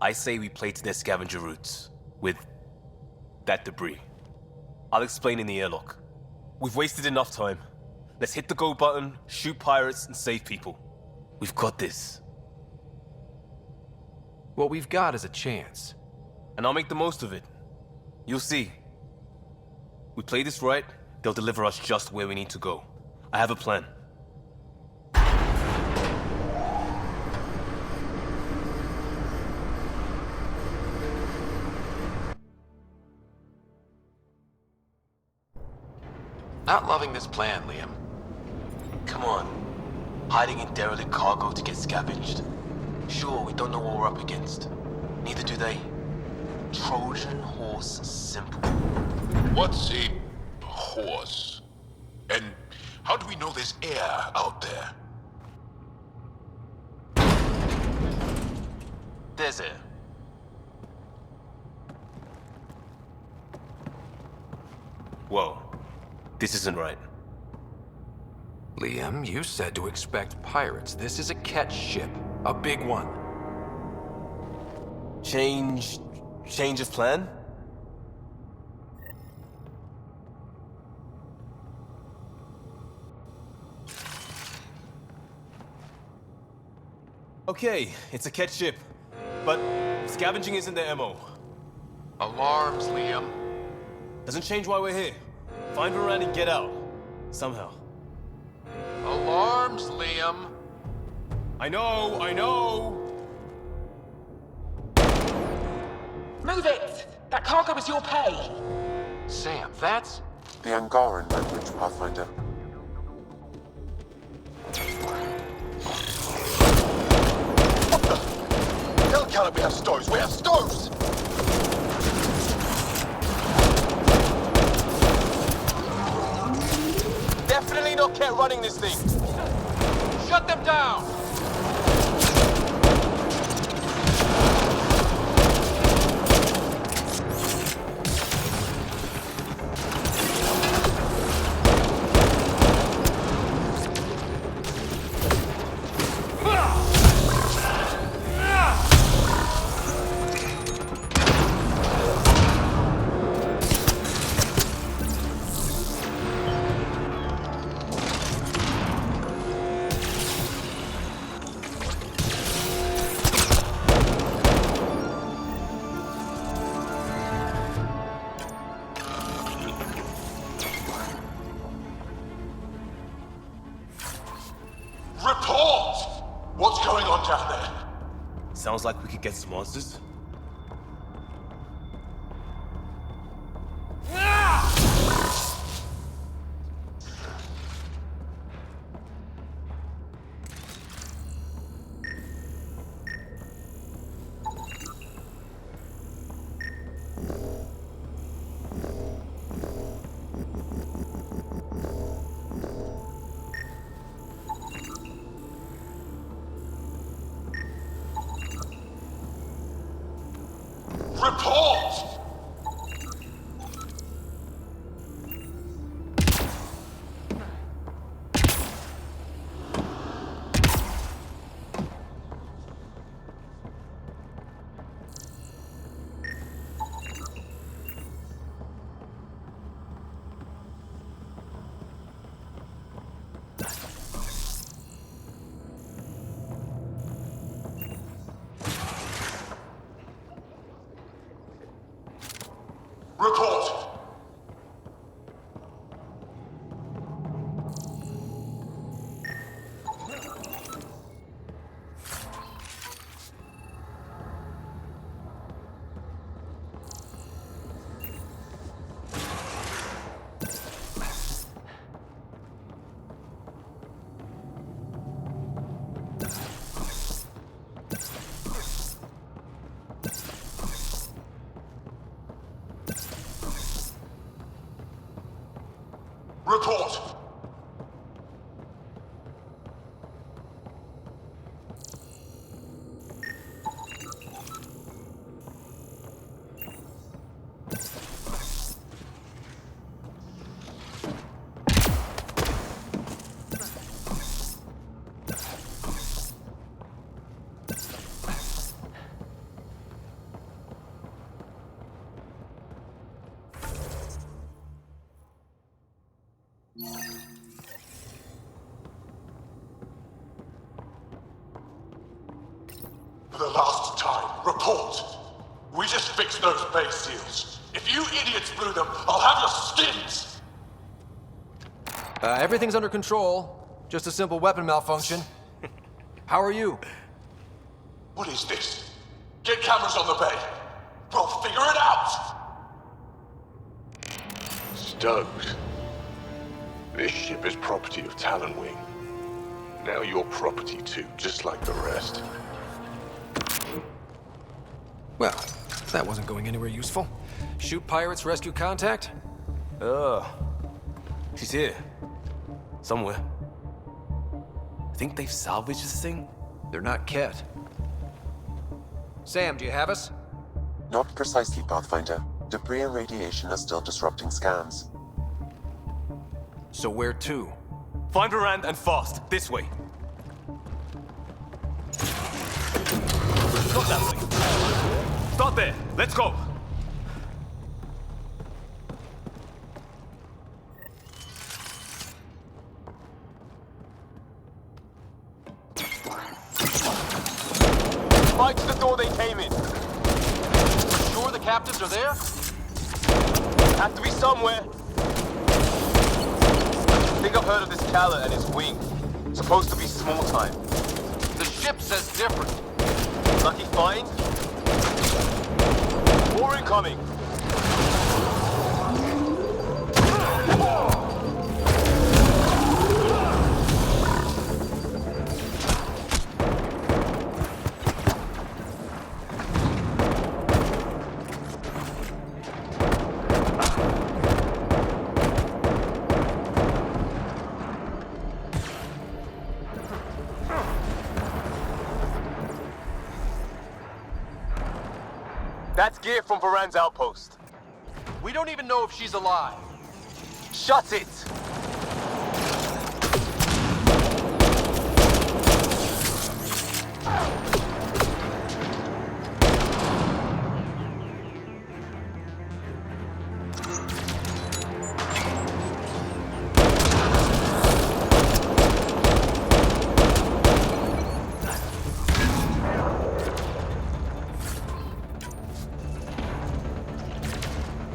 I say we play to their scavenger routes. With that debris. I'll explain in the airlock. We've wasted enough time. Let's hit the go button, shoot pirates, and save people. We've got this. What we've got is a chance. And I'll make the most of it. You'll see. We play this right, they'll deliver us just where we need to go. I have a plan. Not loving this plan, Liam. Come on. Hiding in derelict cargo to get scavenged. Sure, we don't know what we're up against. Neither do they. Trojan horse simple. What's a horse? And how do we know there's air out there? There's air. Whoa. This isn't right. Liam, you said to expect pirates. This is a catch ship. A big one. Change of plan? Okay, it's a catch ship. But scavenging isn't their MO. Alarms, Liam. Doesn't change why we're here. Find Varane and get out. Somehow. Alarms, Liam. I know! Move it! That cargo is your pay! Sam, that's... The Angaran language, Pathfinder. What the hell can't we have stoves? We have stoves! Definitely not Ket running this thing. Shut them down! Report! What's going on down there? Sounds like we could get some monsters. Report! Report! Report! For the last time, report! We just fixed those base seals. If you idiots blew them, I'll have your skins! Everything's under control. Just a simple weapon malfunction. How are you? What is this? Get cameras on the bay. We'll figure it out! Stoked. This ship is property of Talonwing. Now you're property too, just like the rest. Well, that wasn't going anywhere useful. Shoot pirates, rescue contact? She's here. Somewhere. Think they've salvaged this thing? They're not Ket. Sam, do you have us? Not precisely, Pathfinder. Debris and radiation are still disrupting scans. So where to? Find Rand and fast. This way. Not that way. Start there. Let's go. Fight to the door they came in. Sure the captives are there? Have to be somewhere. I think I've heard of this Calla and his wing. Supposed to be small time. The ship says different. Lucky find? War incoming. That's gear from Varan's outpost. We don't even know if she's alive. Shut it!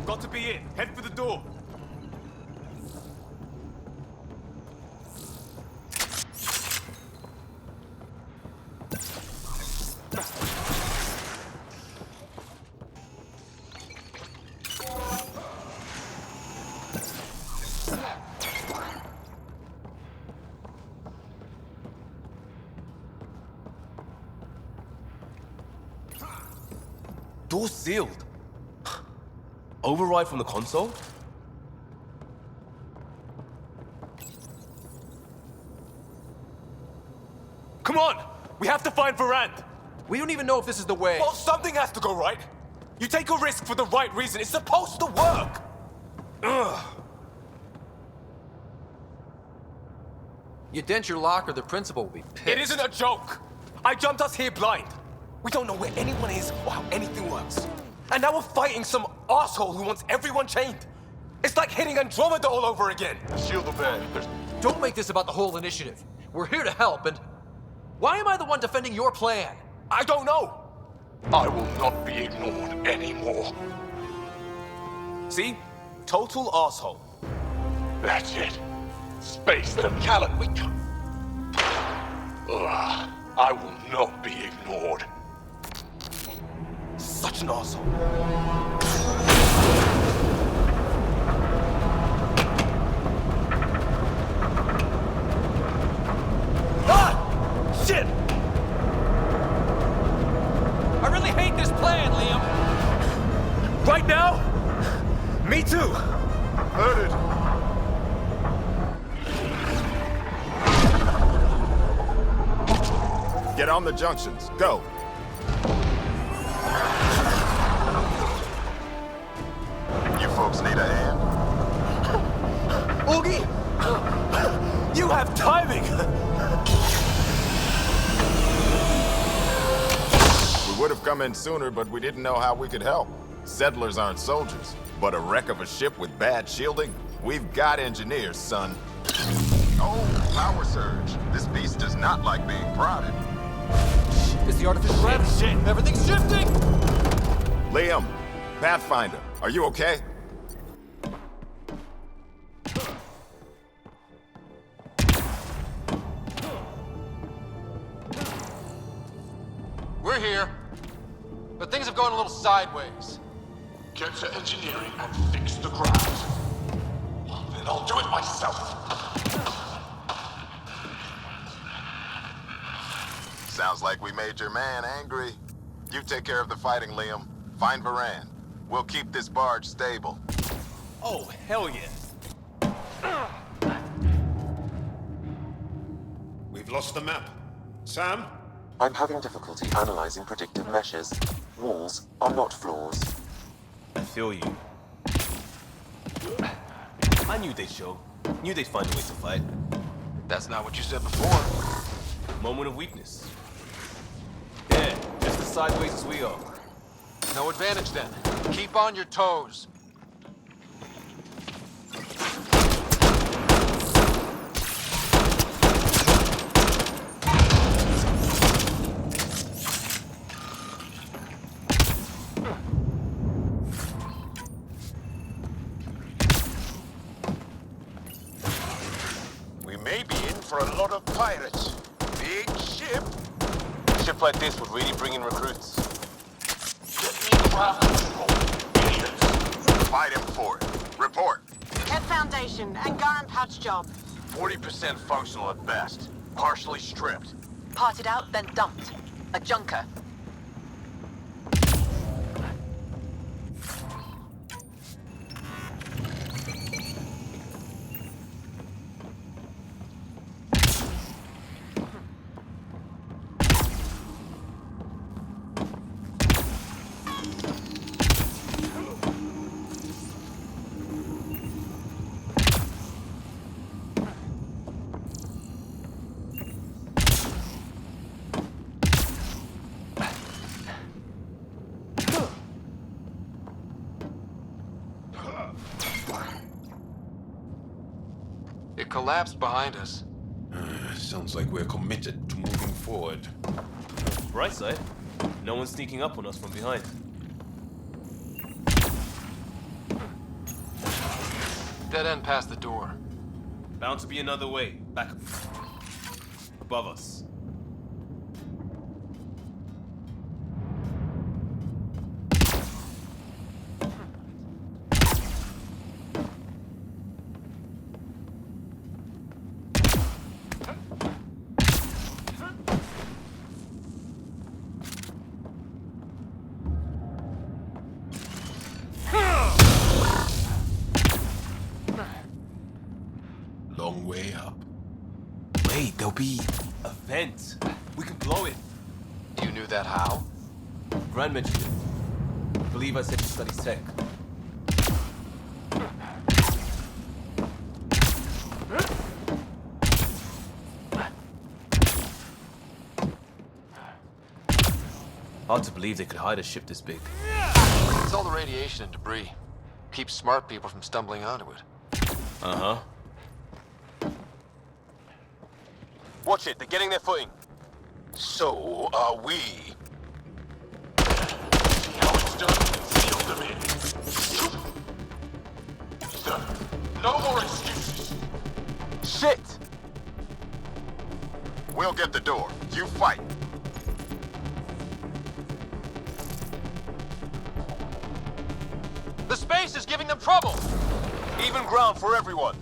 Got to be it. Head for the door. Door sealed. Override from the console? Come on! We have to find Varan! We don't even know if this is the way. Well, something has to go right. You take a risk for the right reason. It's supposed to work! Ugh. You dent your locker, the principal will be pissed. It isn't a joke! I jumped us here blind. We don't know where anyone is or how anything works. And now we're fighting some asshole who wants everyone chained. It's like hitting Andromeda all over again. Shield the bed. Don't make this about the whole initiative. We're here to help, and why am I the one defending your plan? I don't know. I will not be ignored anymore. See? Total asshole. That's it. Space them, Callan. We can't. Ugh, I will not be ignored. Such an asshole. Ah! Shit! I really hate this plan, Liam. Right now? Me too. Heard it. Get on the junctions. Go. You folks need a hand? Oogie! You have timing! We would have come in sooner, but we didn't know how we could help. Settlers aren't soldiers, but a wreck of a ship with bad shielding? We've got engineers, son. Oh, power surge. This beast does not like being prodded. It's the artificial gravity. Shit! Everything's shifting! Liam, Pathfinder, are you okay? We're here, but things have gone a little sideways. Get to engineering and fix the ground. Then I'll do it myself. Sounds like we made your man angry. You take care of the fighting, Liam. Find Varan. We'll keep this barge stable. Oh, hell yeah. We've lost the map. Sam? I'm having difficulty analyzing predictive meshes. Walls are not floors. I feel you. I knew they'd show. Knew they'd find a way to fight. That's not what you said before. Moment of weakness. Yeah, just as sideways as we are. No advantage then. Keep on your toes. We may be in for a lot of pirates. Big ship. A ship like this would really bring in recruits. Fight him for it. Report. Head Foundation, Angaran patch job. 40% functional at best. Partially stripped. Parted out, then dumped. A junker. collapsed behind us. Sounds like we're committed to moving forward. Bright side, no one's sneaking up on us from behind. Dead end past the door. Bound to be another way. Back above us. Long way up. Wait, there'll be a vent. We can blow it. You knew that how? Gran mentioned it. I believe I said she studies tech. Hard to believe they could hide a ship this big. It's all the radiation and debris. Keeps smart people from stumbling onto it. Uh-huh. Watch it, they're getting their footing. So are we. See how it's done? Seal them in. Sir, no more excuses. Shit! We'll get the door. You fight. The space is giving them trouble! Even ground for everyone.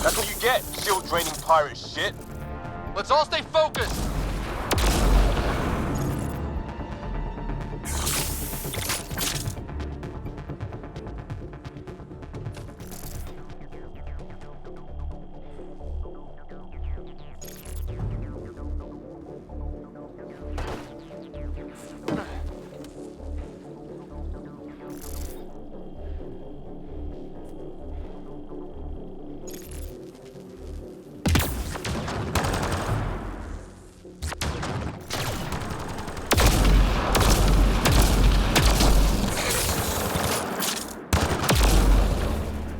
That's what you get, shield-draining pirate shit. Let's all stay focused!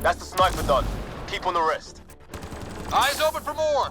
That's the sniper done. Keep on the rest. Eyes open for more!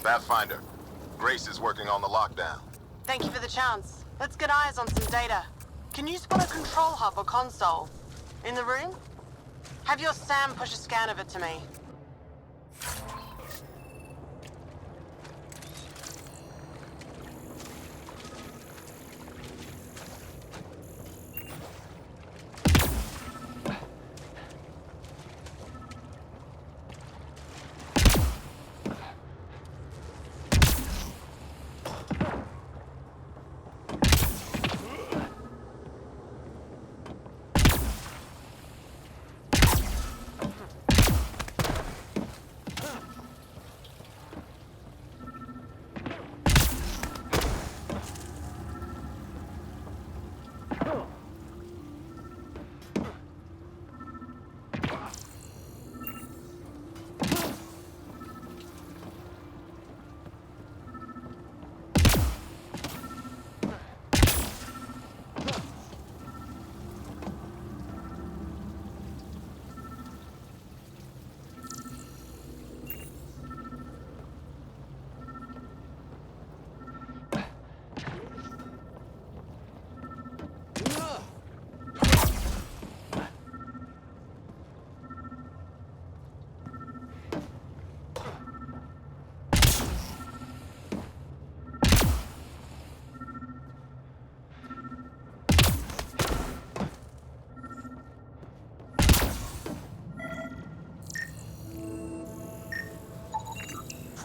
Pathfinder, Grace is working on the lockdown. Thank you for the chance. Let's get eyes on some data. Can you spot a control hub or console? In the room? Have your Sam push a scan of it to me.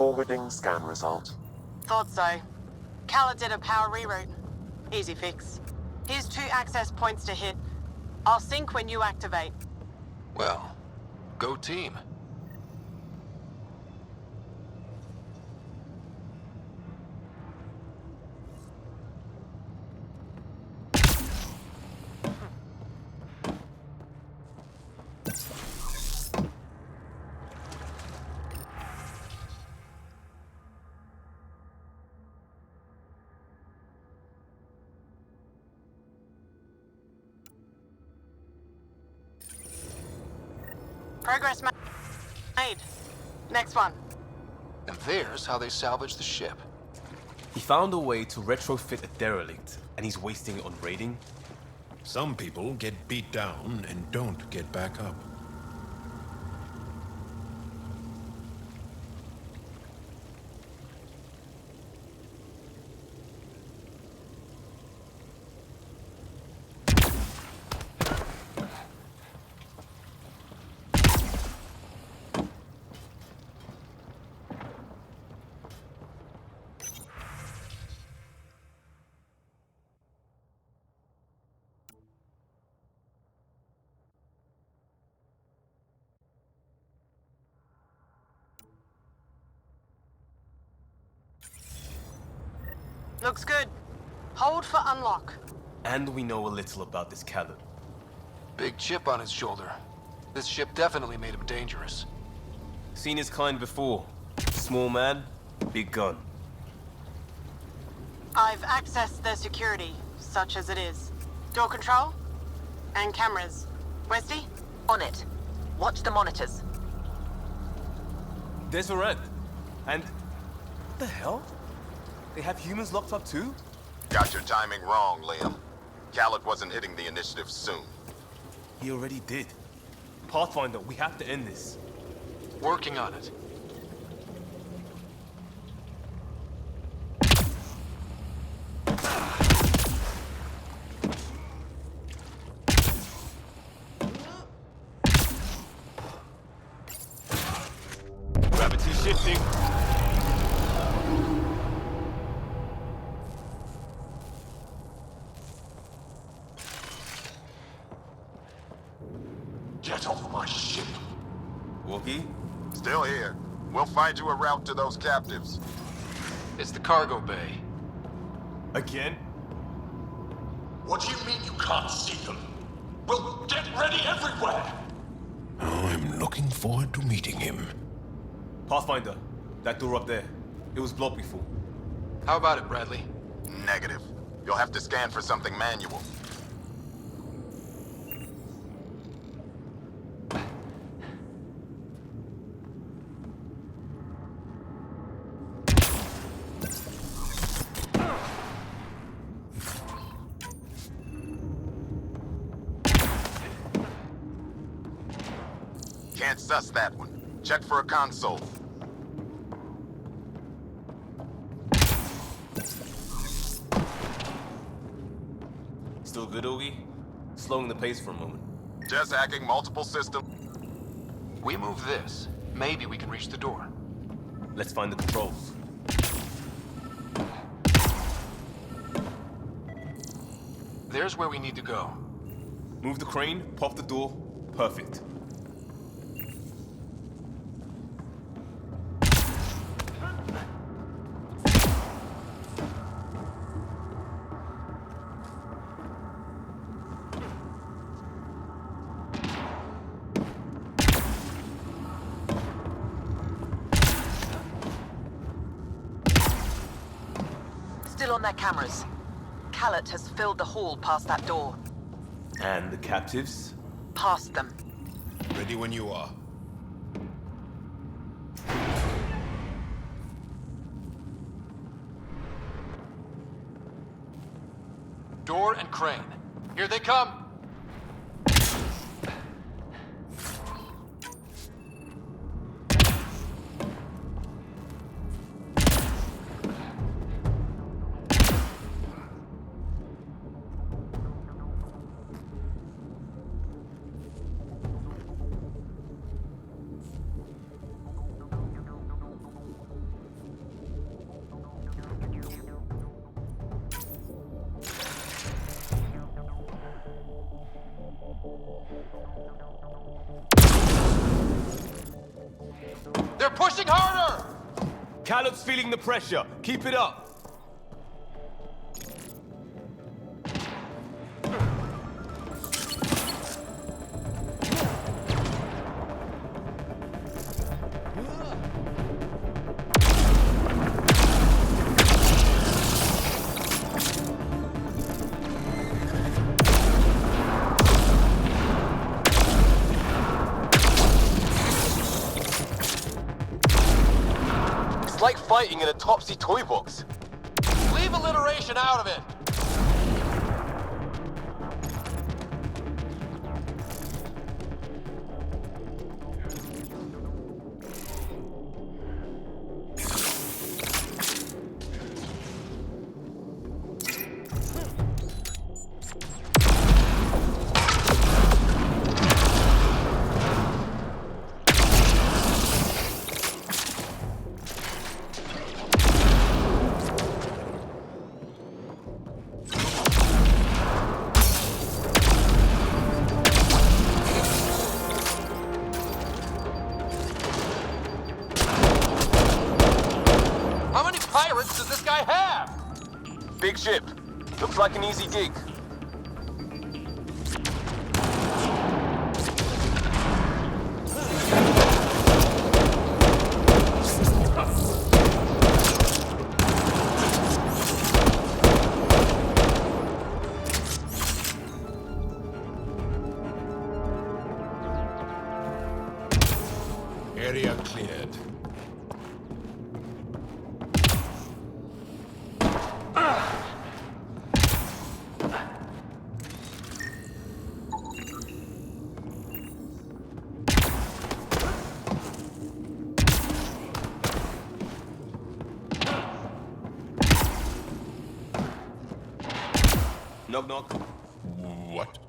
Forwarding scan result. Thought so. Khaled did a power reroute. Easy fix. Here's 2 access points to hit. I'll sync when you activate. Well, go team. Progress made. Next one. And there's how they salvage the ship. He found a way to retrofit a derelict, and he's wasting it on raiding? Some people get beat down and don't get back up. Looks good. Hold for unlock. And we know a little about this Khaled. Big chip on his shoulder. This ship definitely made him dangerous. Seen his kind before. Small man, big gun. I've accessed their security, such as it is. Door control? And cameras. Westy? On it. Watch the monitors. There's a red. And... what the hell? They have humans locked up too? Got your timing wrong, Liam. Khaled wasn't hitting the initiative soon. He already did. Pathfinder, we have to end this. Working on it. Gravity shifting. Get off my ship. Wookie? Still here. We'll find you a route to those captives. It's the cargo bay. Again? What do you mean you can't see them? Well, get ready everywhere! I'm looking forward to meeting him. Pathfinder, that door up there. It was blocked before. How about it, Bradley? Negative. You'll have to scan for something manual. Can't suss that one. Check for a console. Still good, Oogie? Slowing the pace for a moment. Just hacking multiple systems. We move this. Maybe we can reach the door. Let's find the controls. There's where we need to go. Move the crane, pop the door. Perfect. Still on their cameras. Khaled has filled the hall past that door. And the captives? Past them. Ready when you are. Door and crane. Here they come! They're pushing harder! Callum's feeling the pressure. Keep it up. It's like fighting in a Topsy toy box. Leave alliteration out of it. How many pirates does this guy have? Big ship. Looks like an easy gig. Area cleared. Knock knock. What?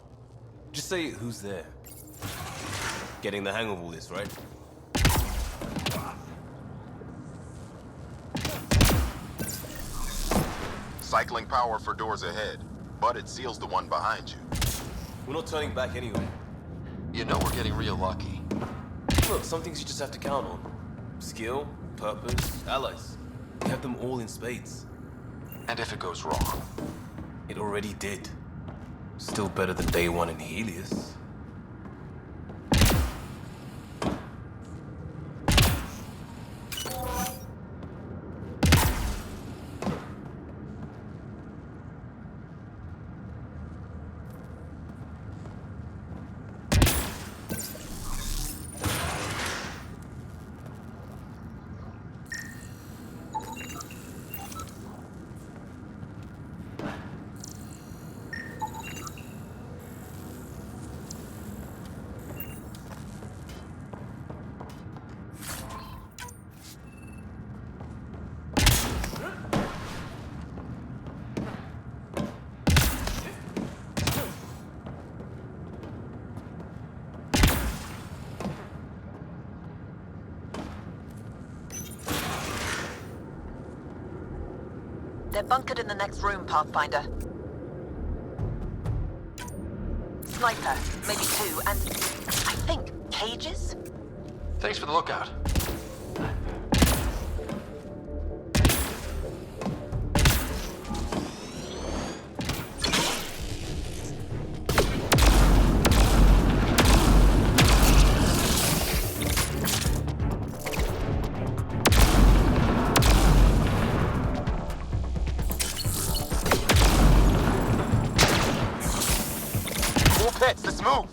Just say who's there. Getting the hang of all this, right? Cycling power for doors ahead, but it seals the one behind you. We're not turning back anyway. You know we're getting real lucky. Look, some things you just have to count on. Skill, purpose, allies. We have them all in spades. And if it goes wrong? It already did. Still better than day one in Helios. They're bunkered in the next room, Pathfinder. Sniper, maybe two, and I think cages? Thanks for the lookout. Let's move!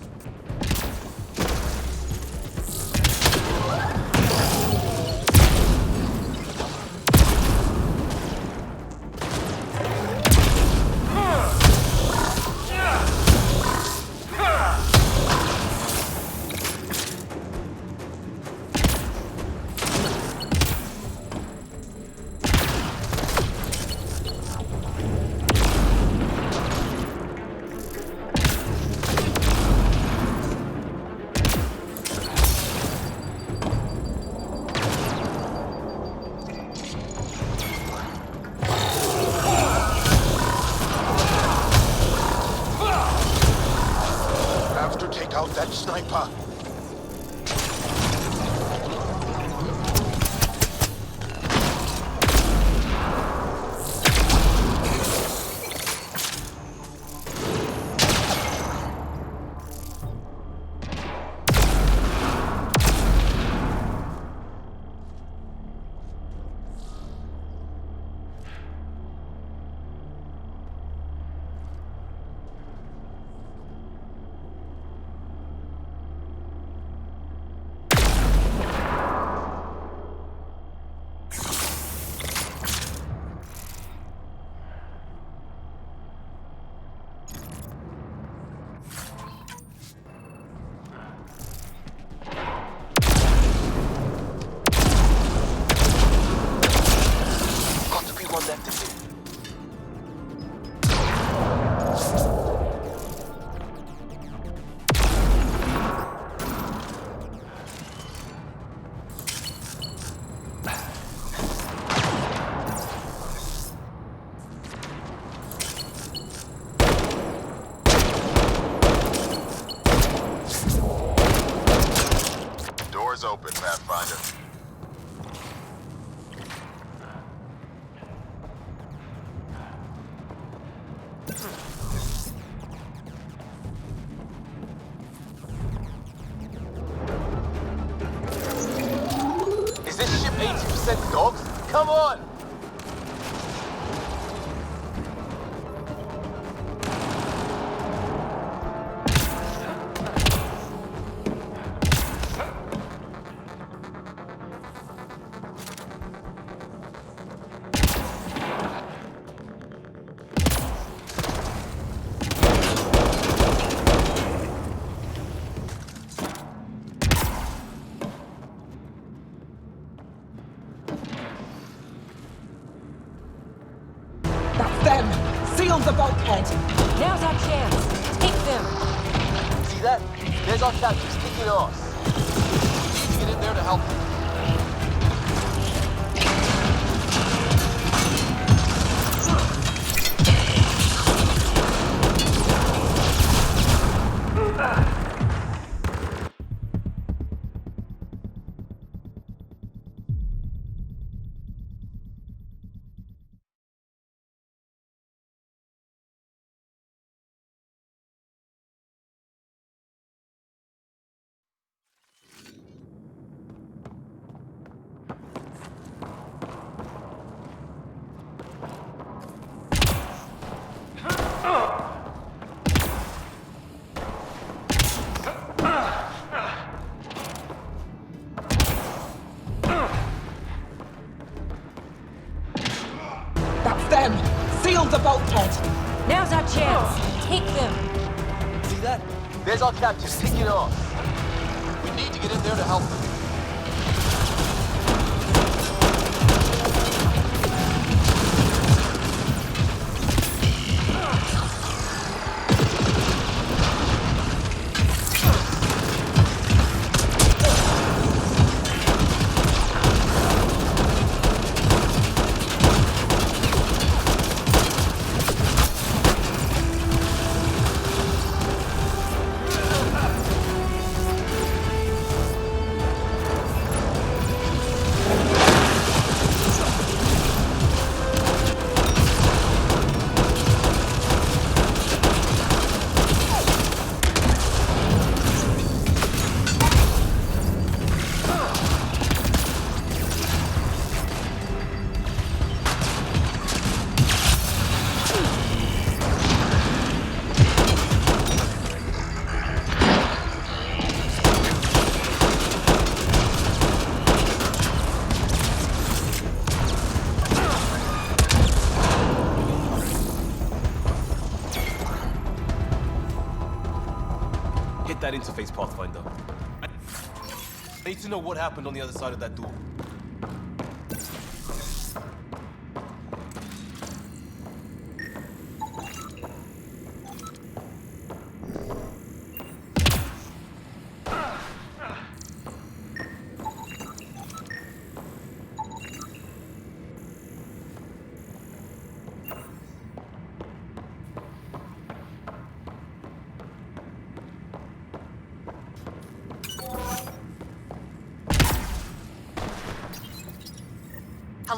sniper! Doors open, Pathfinder. Is this ship 80% dogs? Come on! That's them! Seal the bulkhead! Now's our chance. Take them. See that? There's our captors kicking ass. We need to get in there to help them. That's them! Seal the bulkhead! Now's our chance. Take them. See that? There's our captors kicking ass. We need to get in there to help them. Hit that interface, Pathfinder. I need to know what happened on the other side of that door.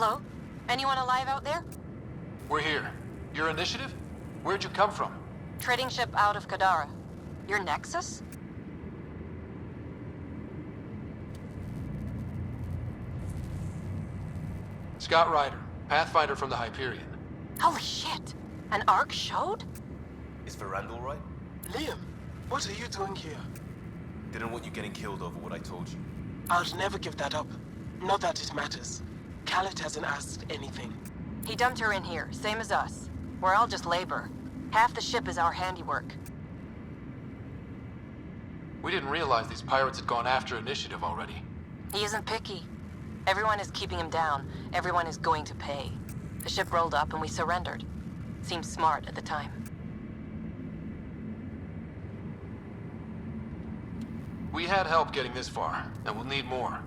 Hello? Anyone alive out there? We're here. Your initiative? Where'd you come from? Trading ship out of Kadara. Your Nexus? Scott Ryder, Pathfinder from the Hyperion. Holy shit! An Ark showed? Is Veranda all right? Liam, what are you doing here? Didn't want you getting killed over what I told you. I'll never give that up. Not that it matters. Khaled hasn't asked anything. He dumped her in here, same as us. We're all just labor. Half the ship is our handiwork. We didn't realize these pirates had gone after Initiative already. He isn't picky. Everyone is keeping him down. Everyone is going to pay. The ship rolled up and we surrendered. Seemed smart at the time. We had help getting this far, and we'll need more.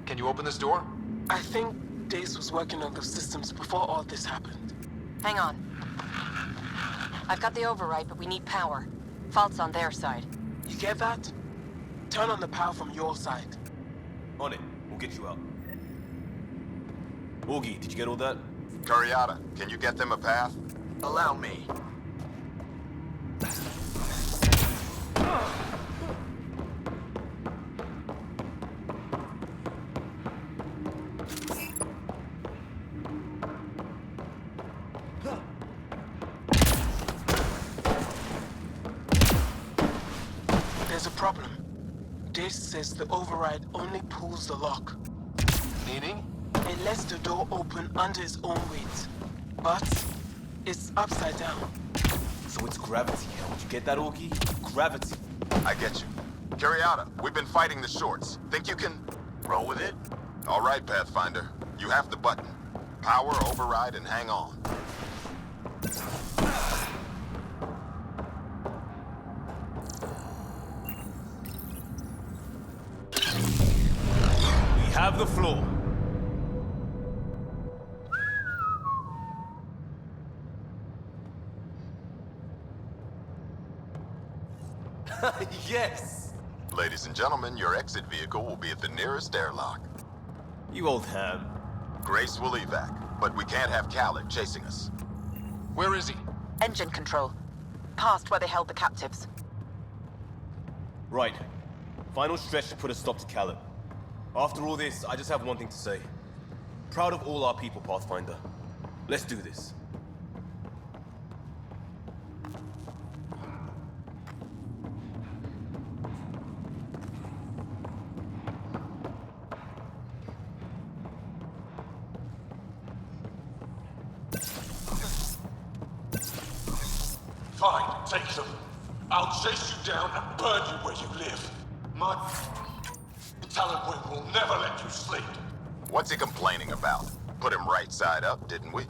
Can you open this door? I think Dace was working on those systems before all this happened. Hang on. I've got the override, but we need power. Fault's on their side. You get that? Turn on the power from your side. On it. We'll get you out. Augie, did you get all that? Curiata, can you get them a path? Allow me. There's a problem. Dace says the override only pulls the lock. Meaning? It lets the door open under its own weight. But it's upside down. So it's gravity. Did you get that, Augie? Gravity. I get you. Curiata, we've been fighting the shorts. Think you can roll with it? All right, Pathfinder. You have the button. Power, override, and hang on. We have the floor. Yes! Ladies and gentlemen, your exit vehicle will be at the nearest airlock. You old ham. Grace will evac, but we can't have Khaled chasing us. Where is he? Engine control. Past where they held the captives. Right. Final stretch to put a stop to Khaled. After all this, I just have one thing to say. Proud of all our people, Pathfinder. Let's do this. Fine, take them. I'll chase you down and burn you where you live. My talent wing will never let you sleep. What's he complaining about? Put him right side up, didn't we?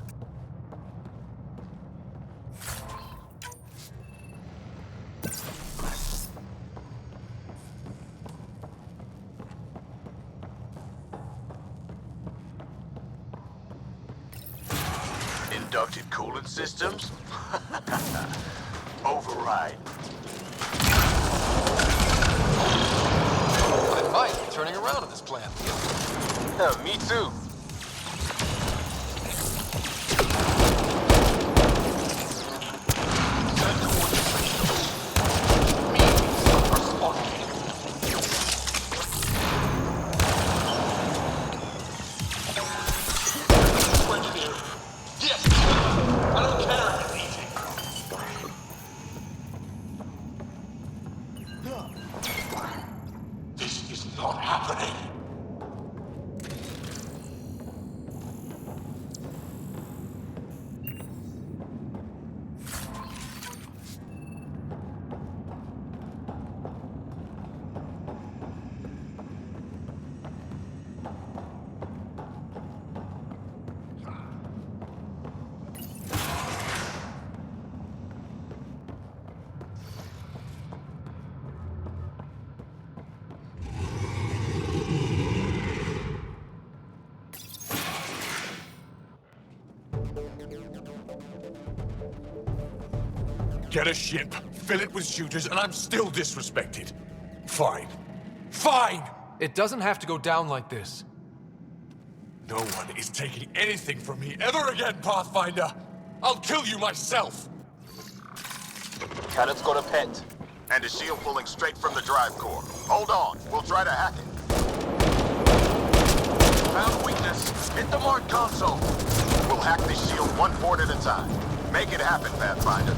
Inducted coolant systems? Override. I might be turning around on this plan. Yeah, me too. This is not happening. Get a ship, fill it with shooters, and I'm still disrespected. Fine. Fine! It doesn't have to go down like this. No one is taking anything from me ever again, Pathfinder! I'll kill you myself! Cannon's got a pet. And a shield pulling straight from the drive core. Hold on, we'll try to hack it. Found weakness. Hit the mark console. We'll hack this shield one port at a time. Make it happen, Pathfinder.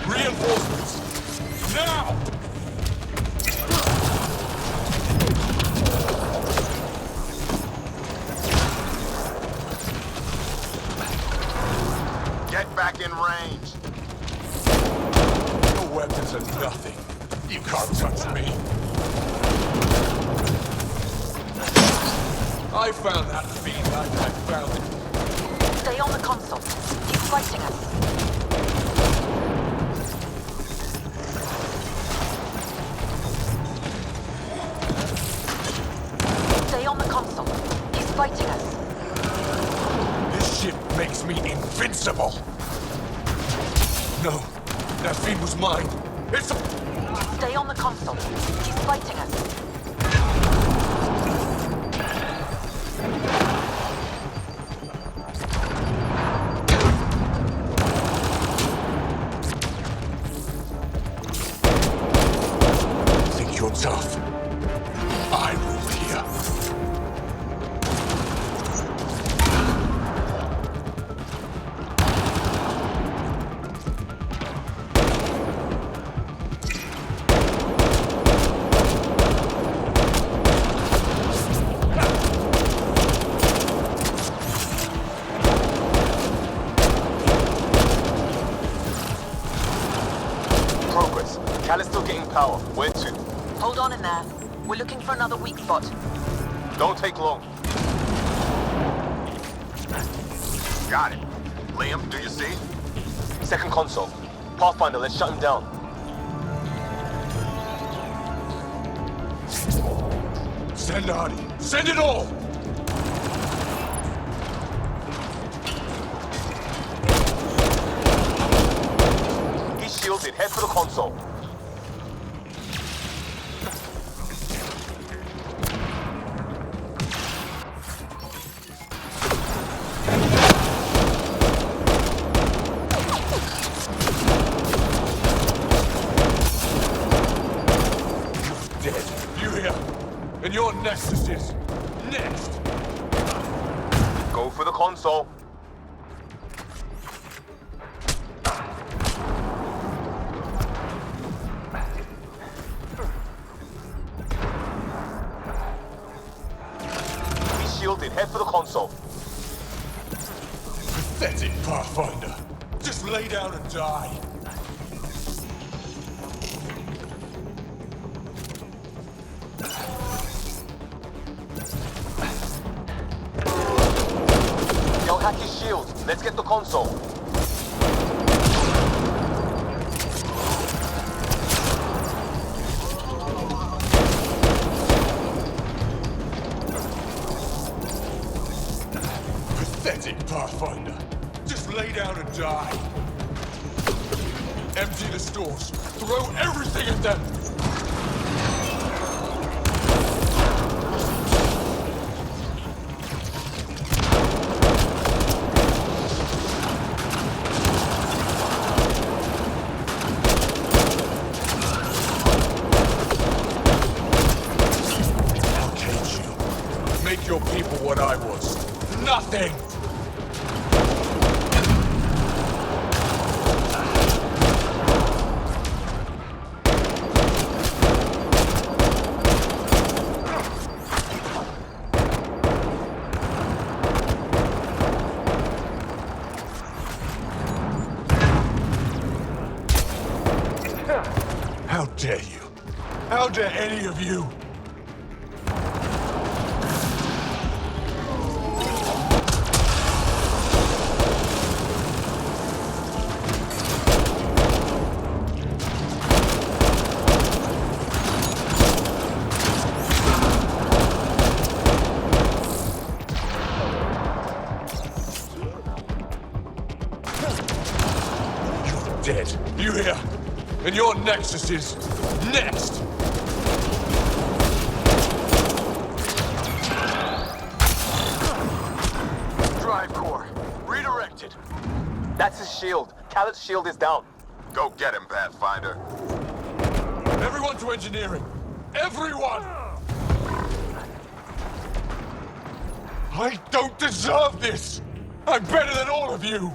Reinforcements! Now! Get back in range. Your weapons are nothing. You can't touch me. I found that fiend like I found it. Stay on the console. He's fighting us. Stay on the console. He's fighting us. This ship makes me invincible. No, that fiend was mine. It's a... Stay on the console. He's fighting us. Think you're tough? I rule here. Progress. Cal is still getting power. Where to? Hold on in there. We're looking for another weak spot. Don't take long. Got it. Liam, do you see? Second console. Pathfinder, let's shut him down. Send Artie. Send it all! He's shielded. Head for the console. Dead. You here? And your nexus is next. Go for the console. He's shielded. Head for the console. Pathetic, Pathfinder. Just lay down and die. Yo, hack his shield. Let's get the console. Pathetic, Pathfinder. Just lay down and die. Empty the stores. Throw everything at them! I'll cage you. Make your people what I was. Nothing! How dare you? How dare any of you? You're dead. You hear? And And your Nexus is next! Drive core. Redirected. That's his shield. Khaled's shield is down. Go get him, Pathfinder. Everyone to engineering! Everyone! I don't deserve this! I'm better than all of you!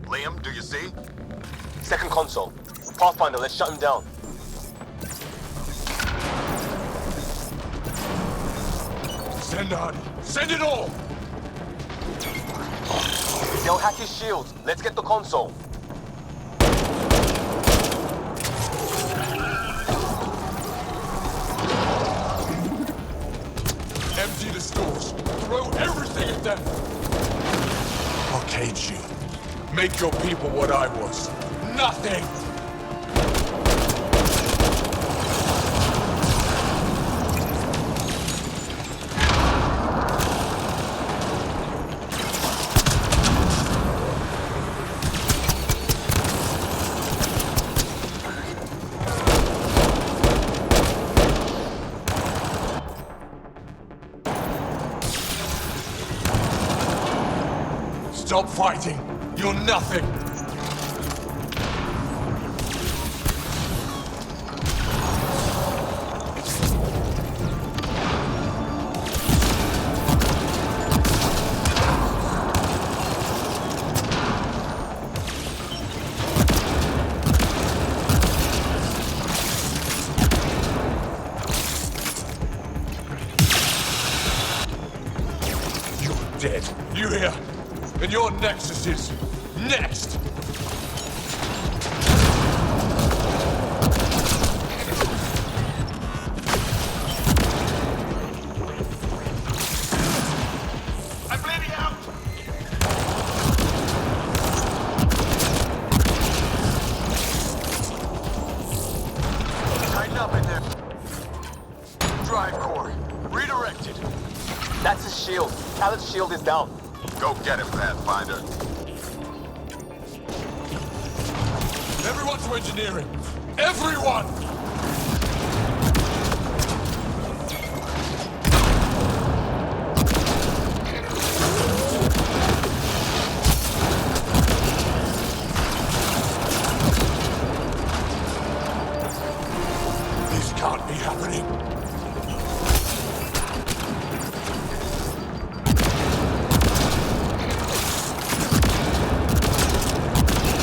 Liam, do you see? Second console. Pathfinder, let's shut him down. Send Arnie! Send it all! They'll hack his shields. Let's get the console. Empty the stores. Throw everything at them! Arcade shield. Make your people what I was. Nothing! Stop fighting! You're nothing! You're dead. You hear? And your Nexus is next! I'm bleeding out! Tighten up in there. Drive core. Redirected. That's his shield. Khaled's shield is down. Go get him, Pathfinder. Everyone to engineering! Everyone! This can't be happening.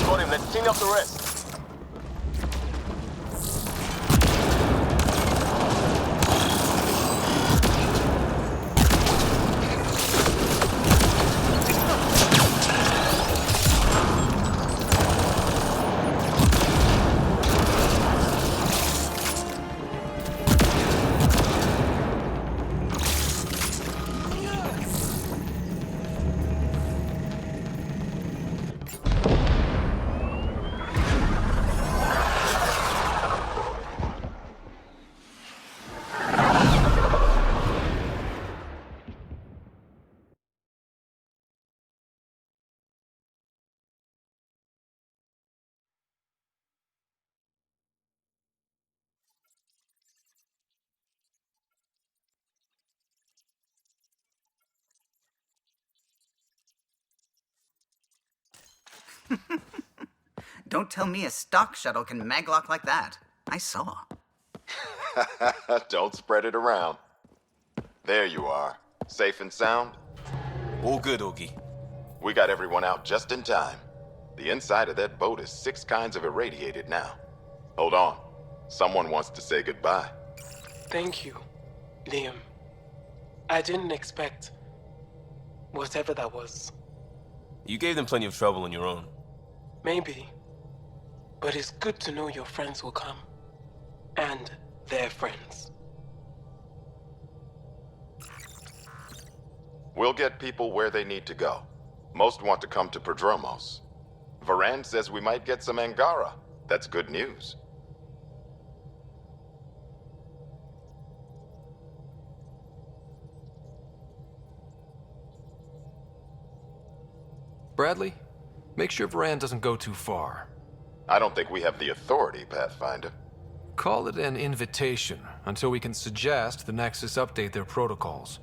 Got him. Let's clean up the rest. Don't tell me a stock shuttle can maglock like that. I saw. Don't spread it around. There you are. Safe and sound? All good, Augie. We got everyone out just in time. The inside of that boat is 6 kinds of irradiated now. Hold on. Someone wants to say goodbye. Thank you, Liam. I didn't expect whatever that was. You gave them plenty of trouble on your own. Maybe. But it's good to know your friends will come. And their friends. We'll get people where they need to go. Most want to come to Prodromos. Varan says we might get some Angara. That's good news. Bradley, make sure Varan doesn't go too far. I don't think we have the authority, Pathfinder. Call it an invitation until we can suggest the Nexus update their protocols.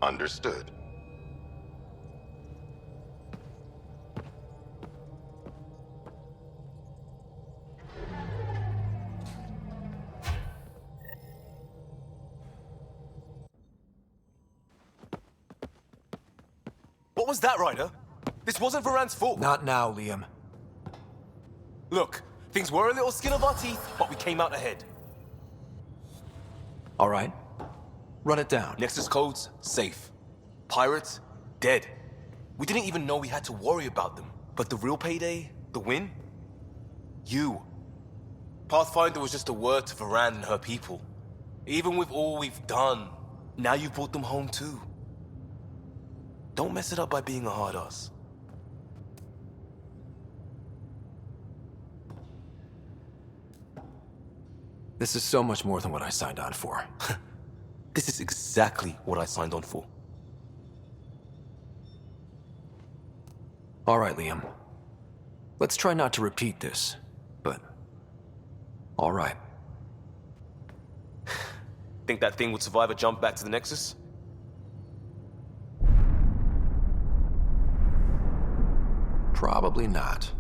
Understood. What was that, Ryder? This wasn't Varan's fault. Not now, Liam. Look, things were a little skin of our teeth, but we came out ahead. All right. Run it down. Nexus codes, safe. Pirates, dead. We didn't even know we had to worry about them. But the real payday, the win? You. Pathfinder was just a word to Varan and her people. Even with all we've done, now you've brought them home too. Don't mess it up by being a hard ass. This is so much more than what I signed on for. This is exactly what I signed on for. All right, Liam. Let's try not to repeat this, but... all right. Think that thing would survive a jump back to the Nexus? Probably not.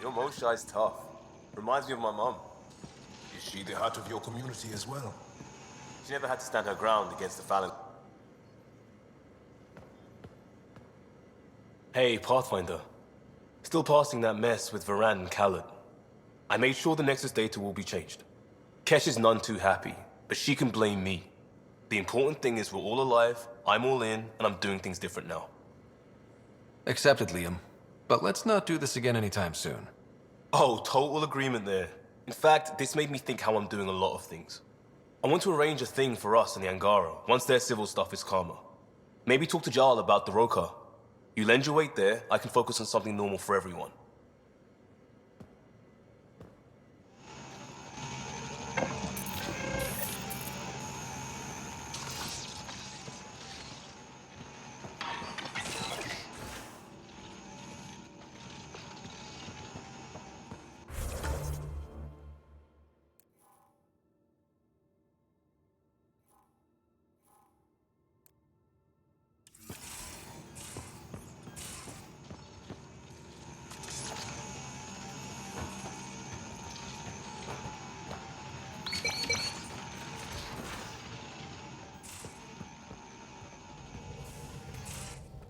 Your Moshai's tough. Reminds me of my mom. Is she the heart of your community as well? She never had to stand her ground against the Phalanx. Hey, Pathfinder. Still passing that mess with Varan and Khaled. I made sure the Nexus data will be changed. Kesh is none too happy, but she can blame me. The important thing is we're all alive, I'm all in, and I'm doing things different now. Accepted, Liam. But let's not do this again anytime soon. Oh, total agreement there. In fact, this made me think how I'm doing a lot of things. I want to arrange a thing for us and the Angara once their civil stuff is calmer. Maybe talk to Jarl about the Roka. You lend your weight there, I can focus on something normal for everyone.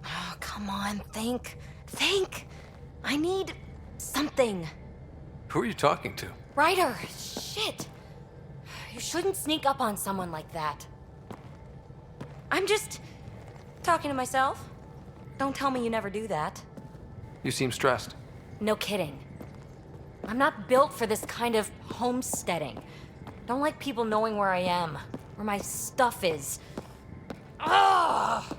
Oh, come on, think. Think! I need something. Who are you talking to? Ryder, shit! You shouldn't sneak up on someone like that. I'm just talking to myself. Don't tell me you never do that. You seem stressed. No kidding. I'm not built for this kind of homesteading. Don't like people knowing where I am, where my stuff is. Ugh!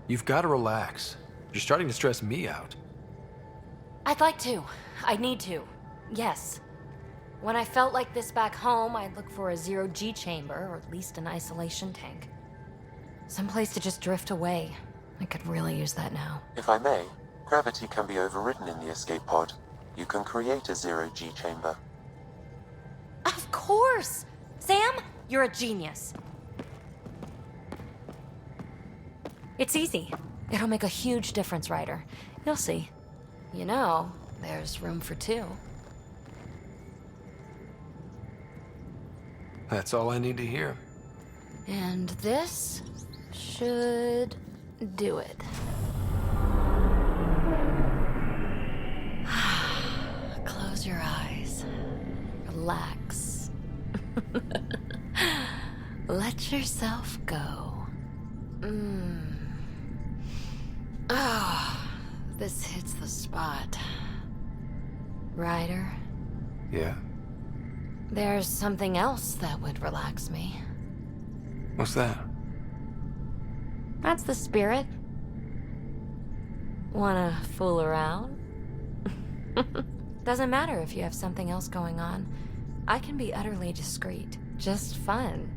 You've got to relax. You're starting to stress me out. I'd like to. I need to. Yes. When I felt like this back home, I'd look for a zero-G chamber, or at least an isolation tank. Someplace to just drift away. I could really use that now. If I may, gravity can be overridden in the escape pod. You can create a zero-G chamber. Of course! Sam, you're a genius. It's easy. It'll make a huge difference, Ryder. You'll see. You know, there's room for two. That's all I need to hear. And this should do it. Close your eyes. Relax. Let yourself go. Ah, this hits the spot. Ryder, Yeah? there's something else that would relax me. What's that? That's the spirit. Wanna fool around? Doesn't matter if you have something else going on. I can be utterly discreet. Just fun.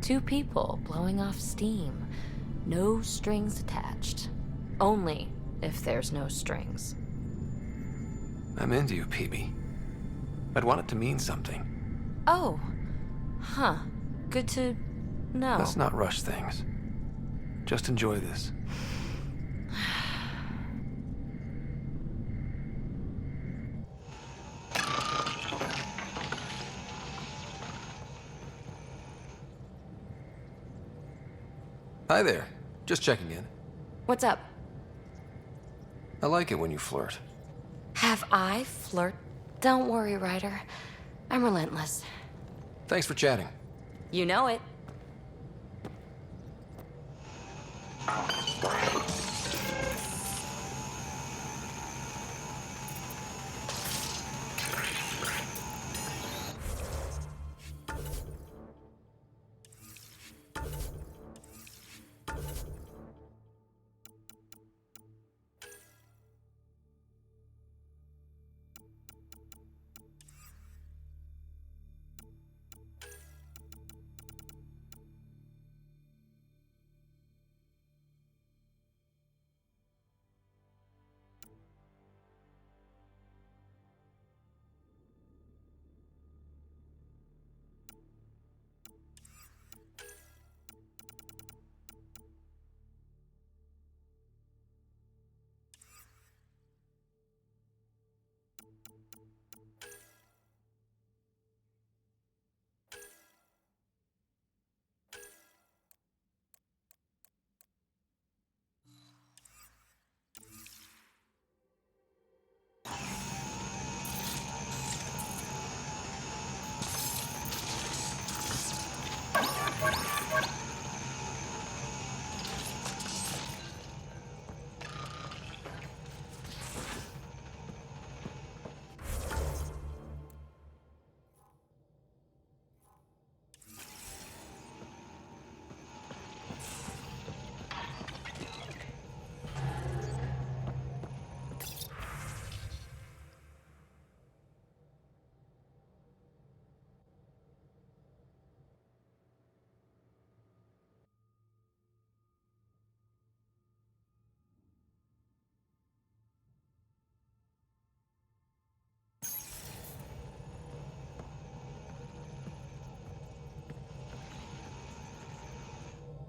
Two people blowing off steam. No strings attached. Only if there's no strings. I'm into you, Peebee. I'd want it to mean something. Oh. Huh. Good to know. Let's not rush things. Just enjoy this. Hi there. Just checking in. What's up? I like it when you flirt. Have I flirt? Don't worry, Ryder. I'm relentless. Thanks for chatting. You know it.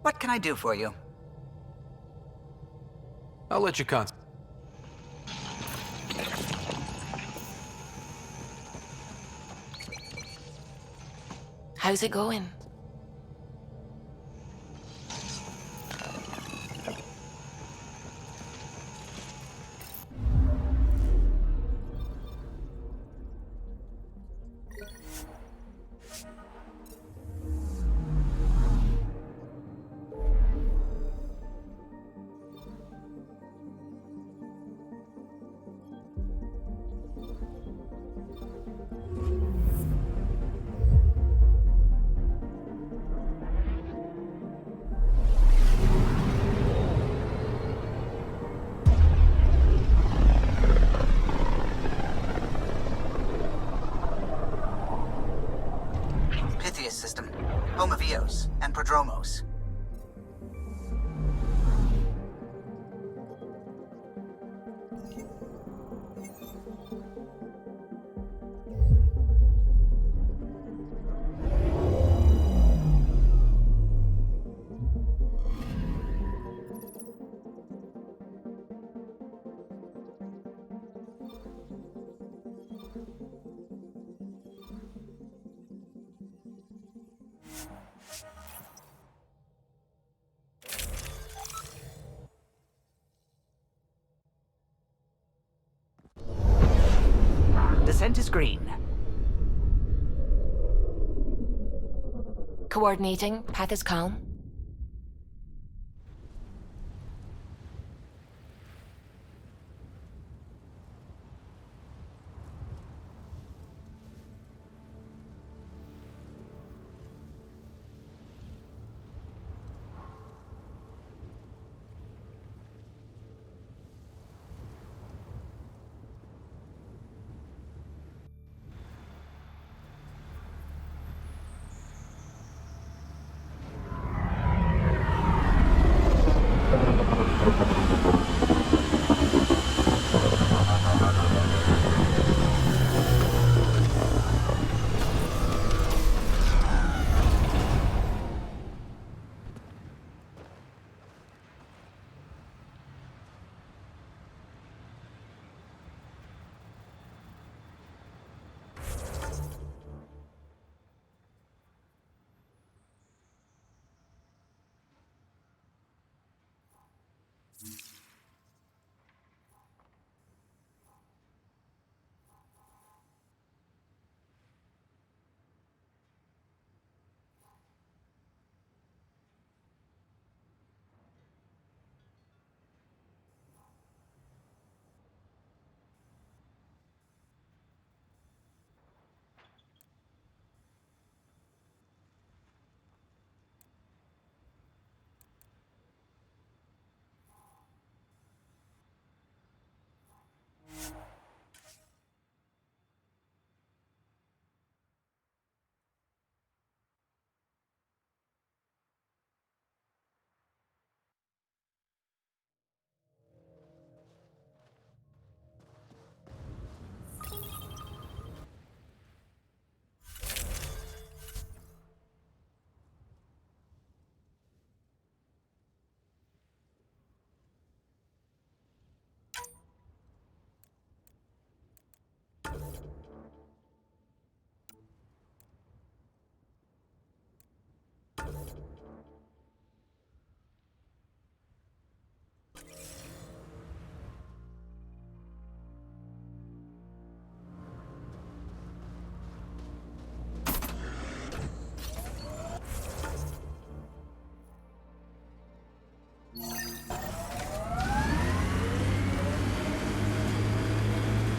What can I do for you? I'll let you How's it going? Pythias system, home of Eos and Prodromos. Descent is green. Coordinating. Path is calm.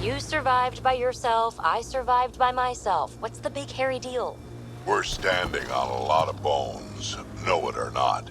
You survived by yourself, I survived by myself. What's the big hairy deal? We're standing on a lot of bones, know it or not.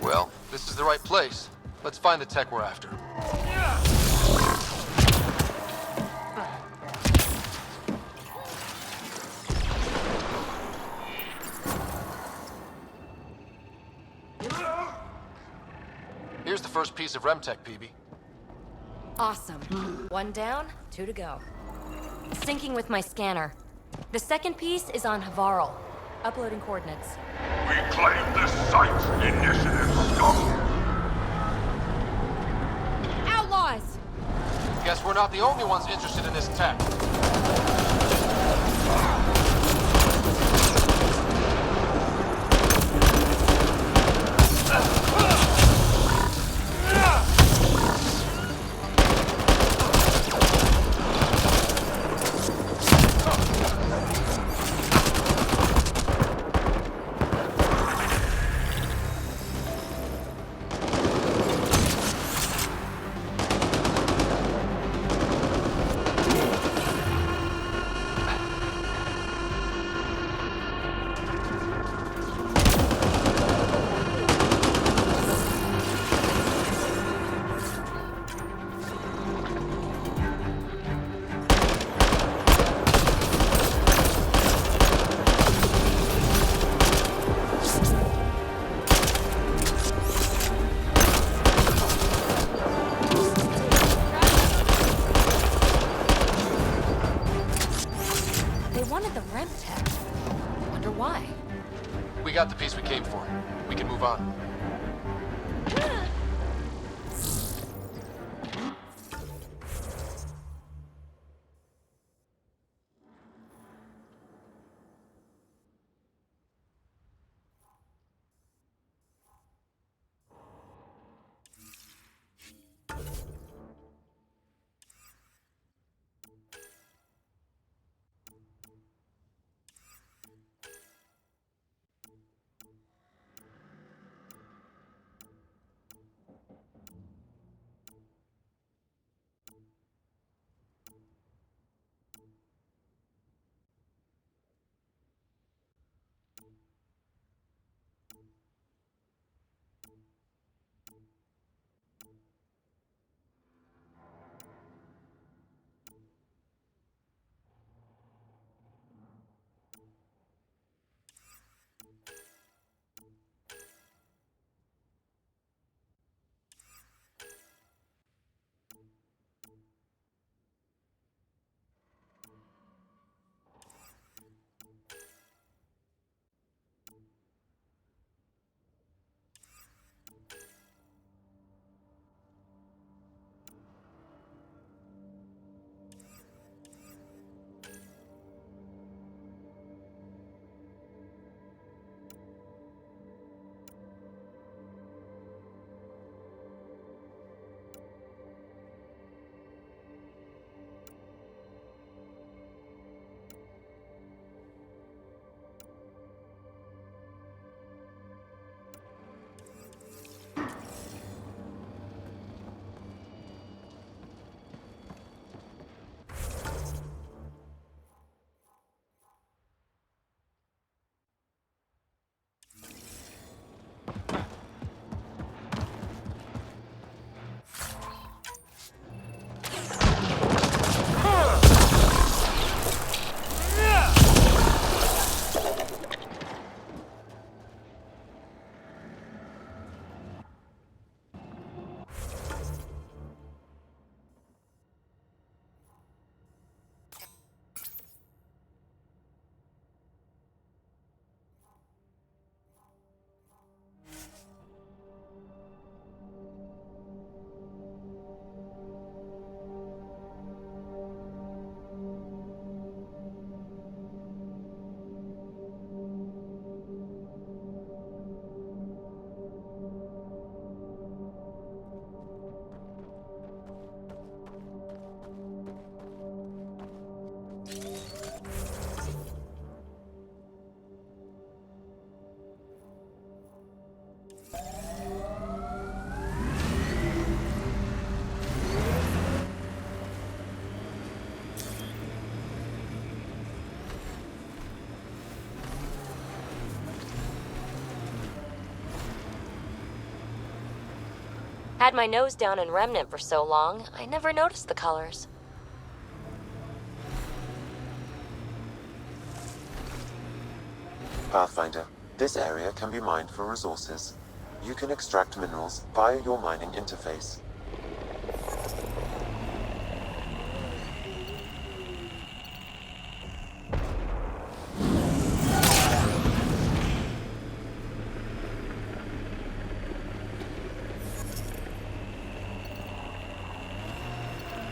Well, this is the right place. Let's find the tech we're after. Here's the first piece of RemTech, PB. Awesome. One down, 2 to go. Syncing with my scanner. The second piece is on Havarl. Uploading coordinates. We claim this site, Initiative scum! Outlaws! Guess we're not the only ones interested in this tech. Had my nose down in Remnant for so long, I never noticed the colors. Pathfinder, this area can be mined for resources. You can extract minerals via your mining interface.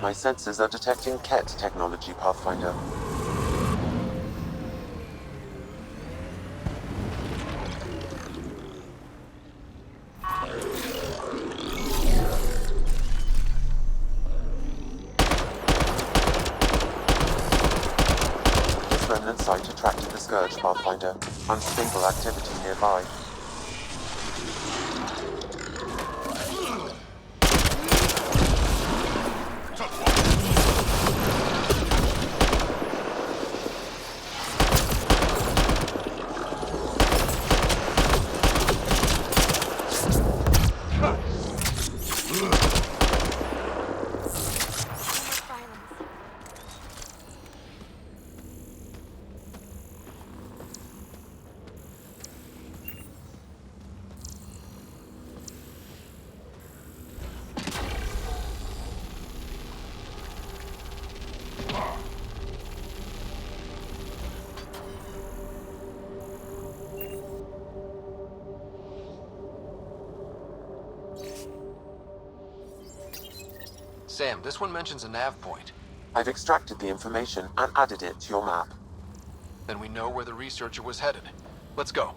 My sensors are detecting Ket technology, Pathfinder. This remnant site attracted the Scourge, Pathfinder. Unstable activity nearby. Sam, this one mentions a nav point. I've extracted the information and added it to your map. Then we know where the researcher was headed. Let's go.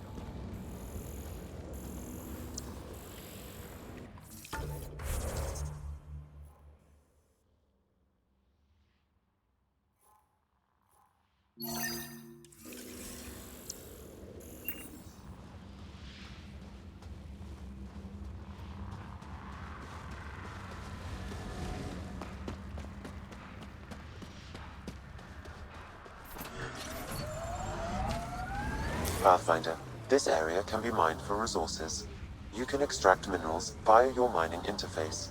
Pathfinder, this area can be mined for resources. You can extract minerals via your mining interface.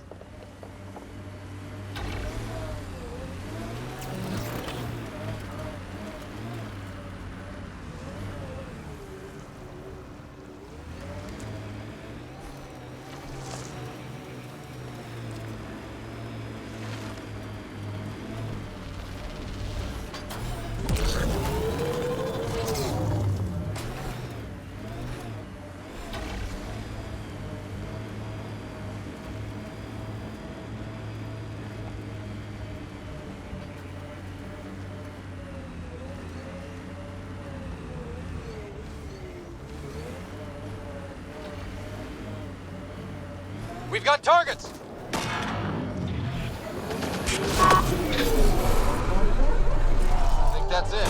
We've got targets! I think that's it.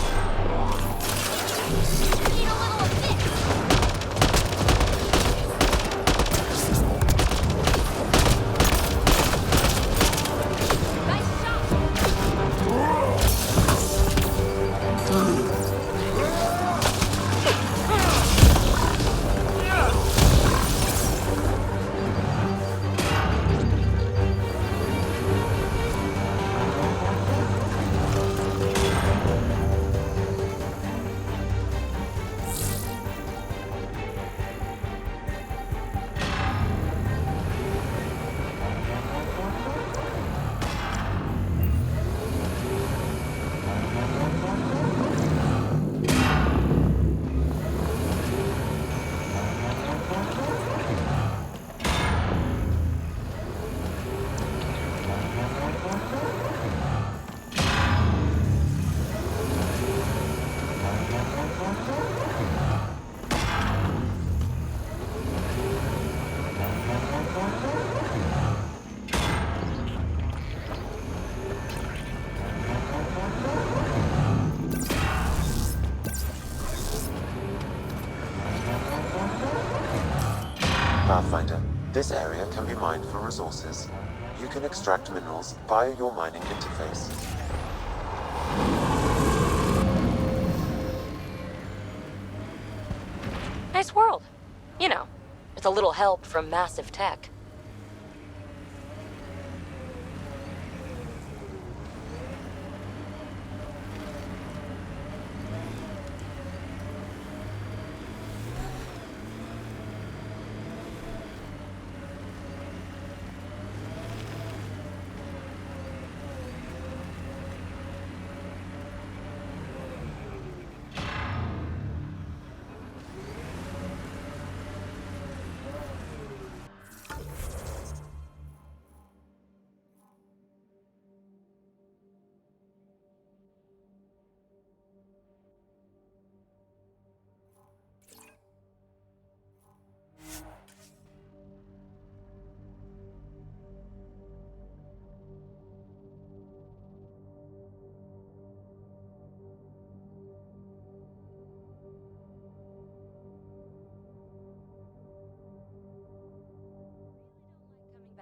Pathfinder, this area can be mined for resources. You can extract minerals via your mining interface. Nice world. You know, with a little help from massive tech.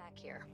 back here.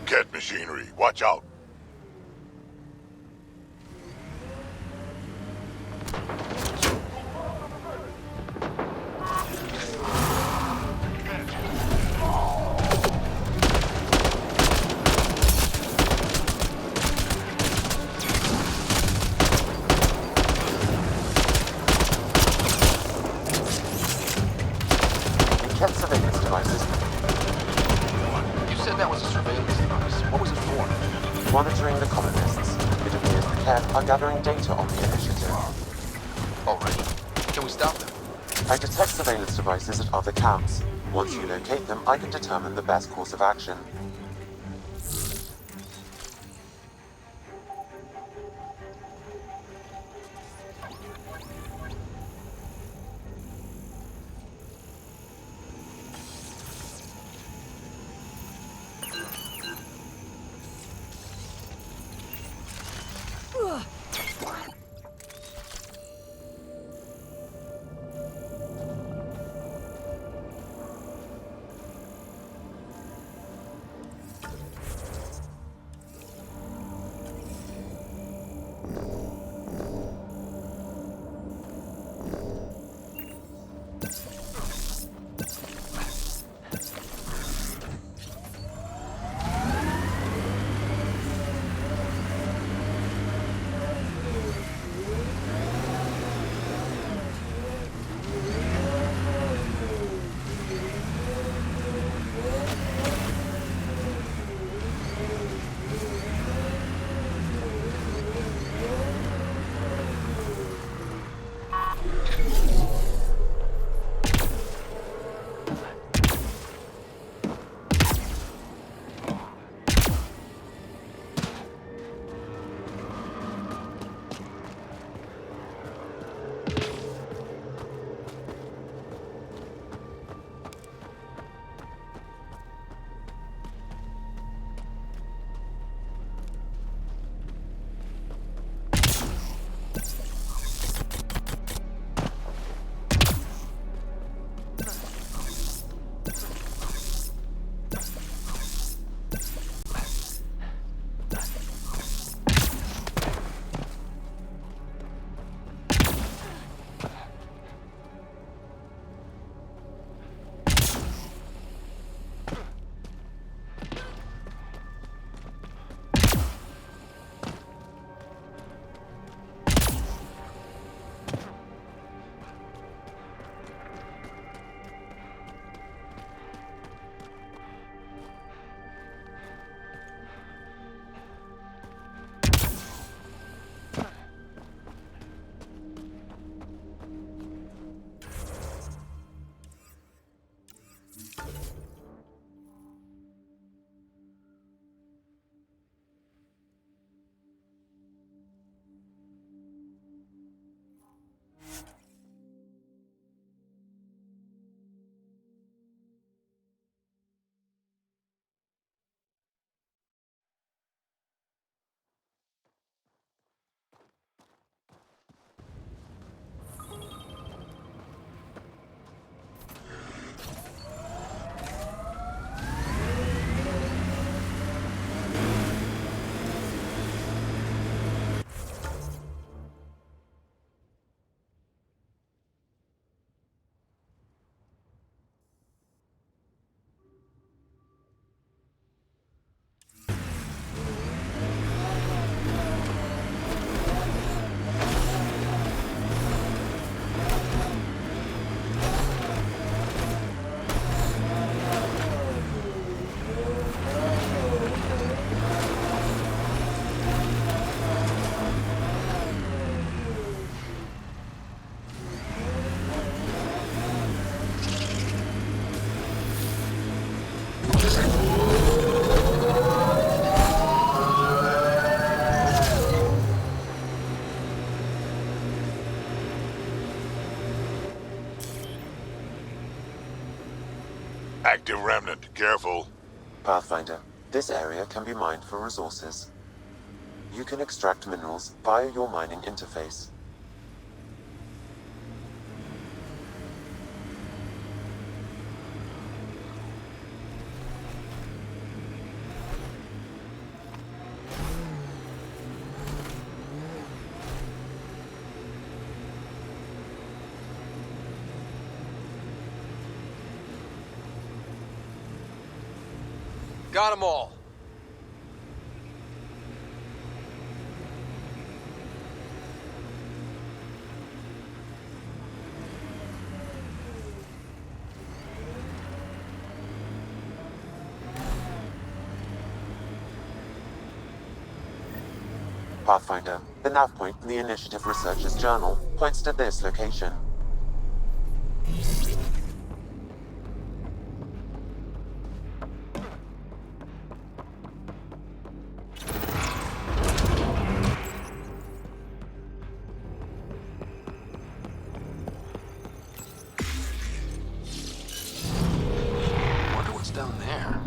Cat machinery, watch out. Cat surveillance devices. You said that was a surveillance device. What was it for? Monitoring the colonists. It appears the Cat are gathering data on the initiative. Already? Can we stop them? I detect surveillance devices at other camps. Once you locate them, I can determine the best course of action. Active remnant, careful. Pathfinder, this area can be mined for resources. You can extract minerals via your mining interface. Got them all. Pathfinder, the nav point in the Initiative Researcher's Journal points to this location. Wonder what's down there.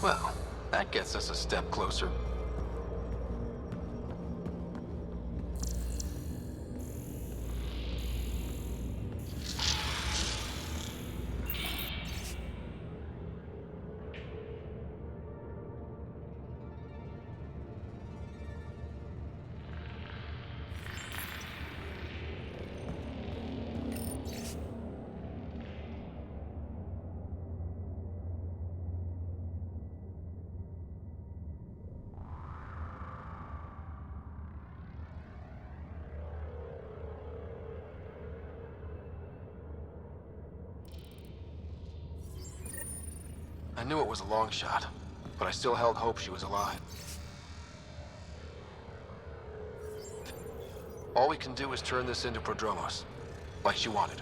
Well, that gets us a step closer. I knew it was a long shot, but I still held hope she was alive. All we can do is turn this into Prodromos, like she wanted.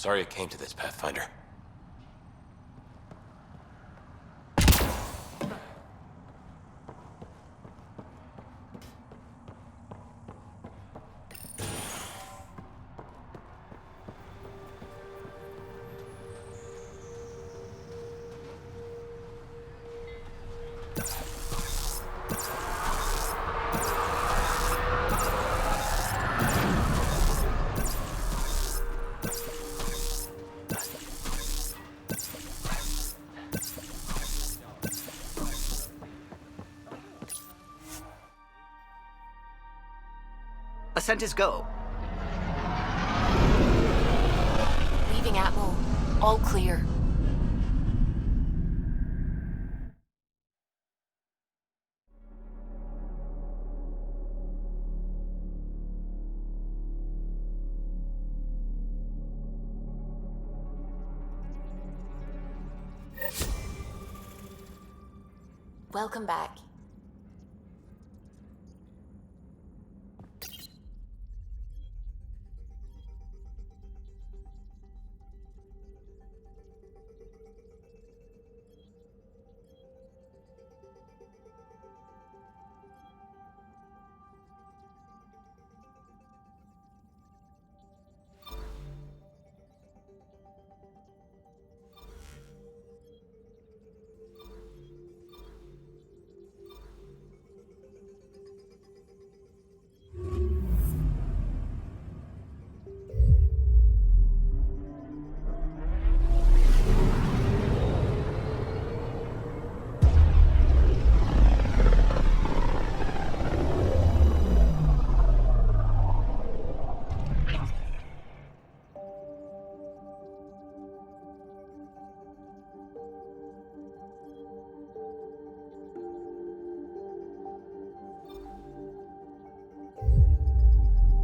sorry it came to this, Pathfinder. Ascent is go. Leaving Atmo. All clear. Welcome back.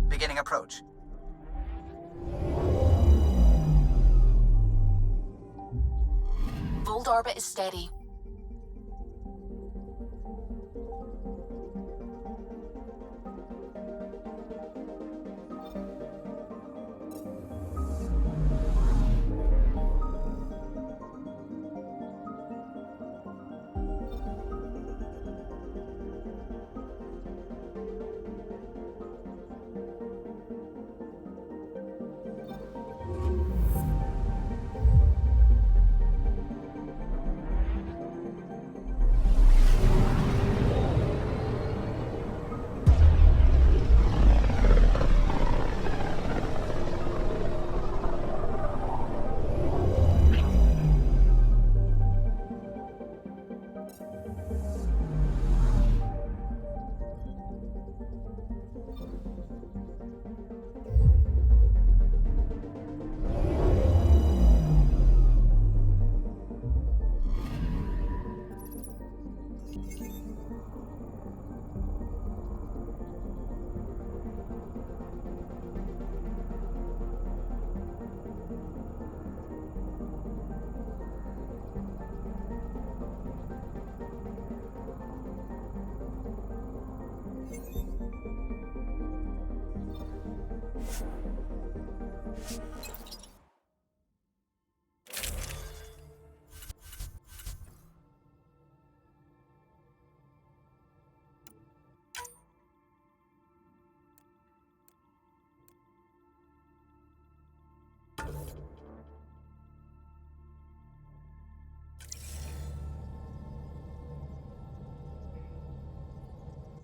Beginning approach. Vold orbit is steady.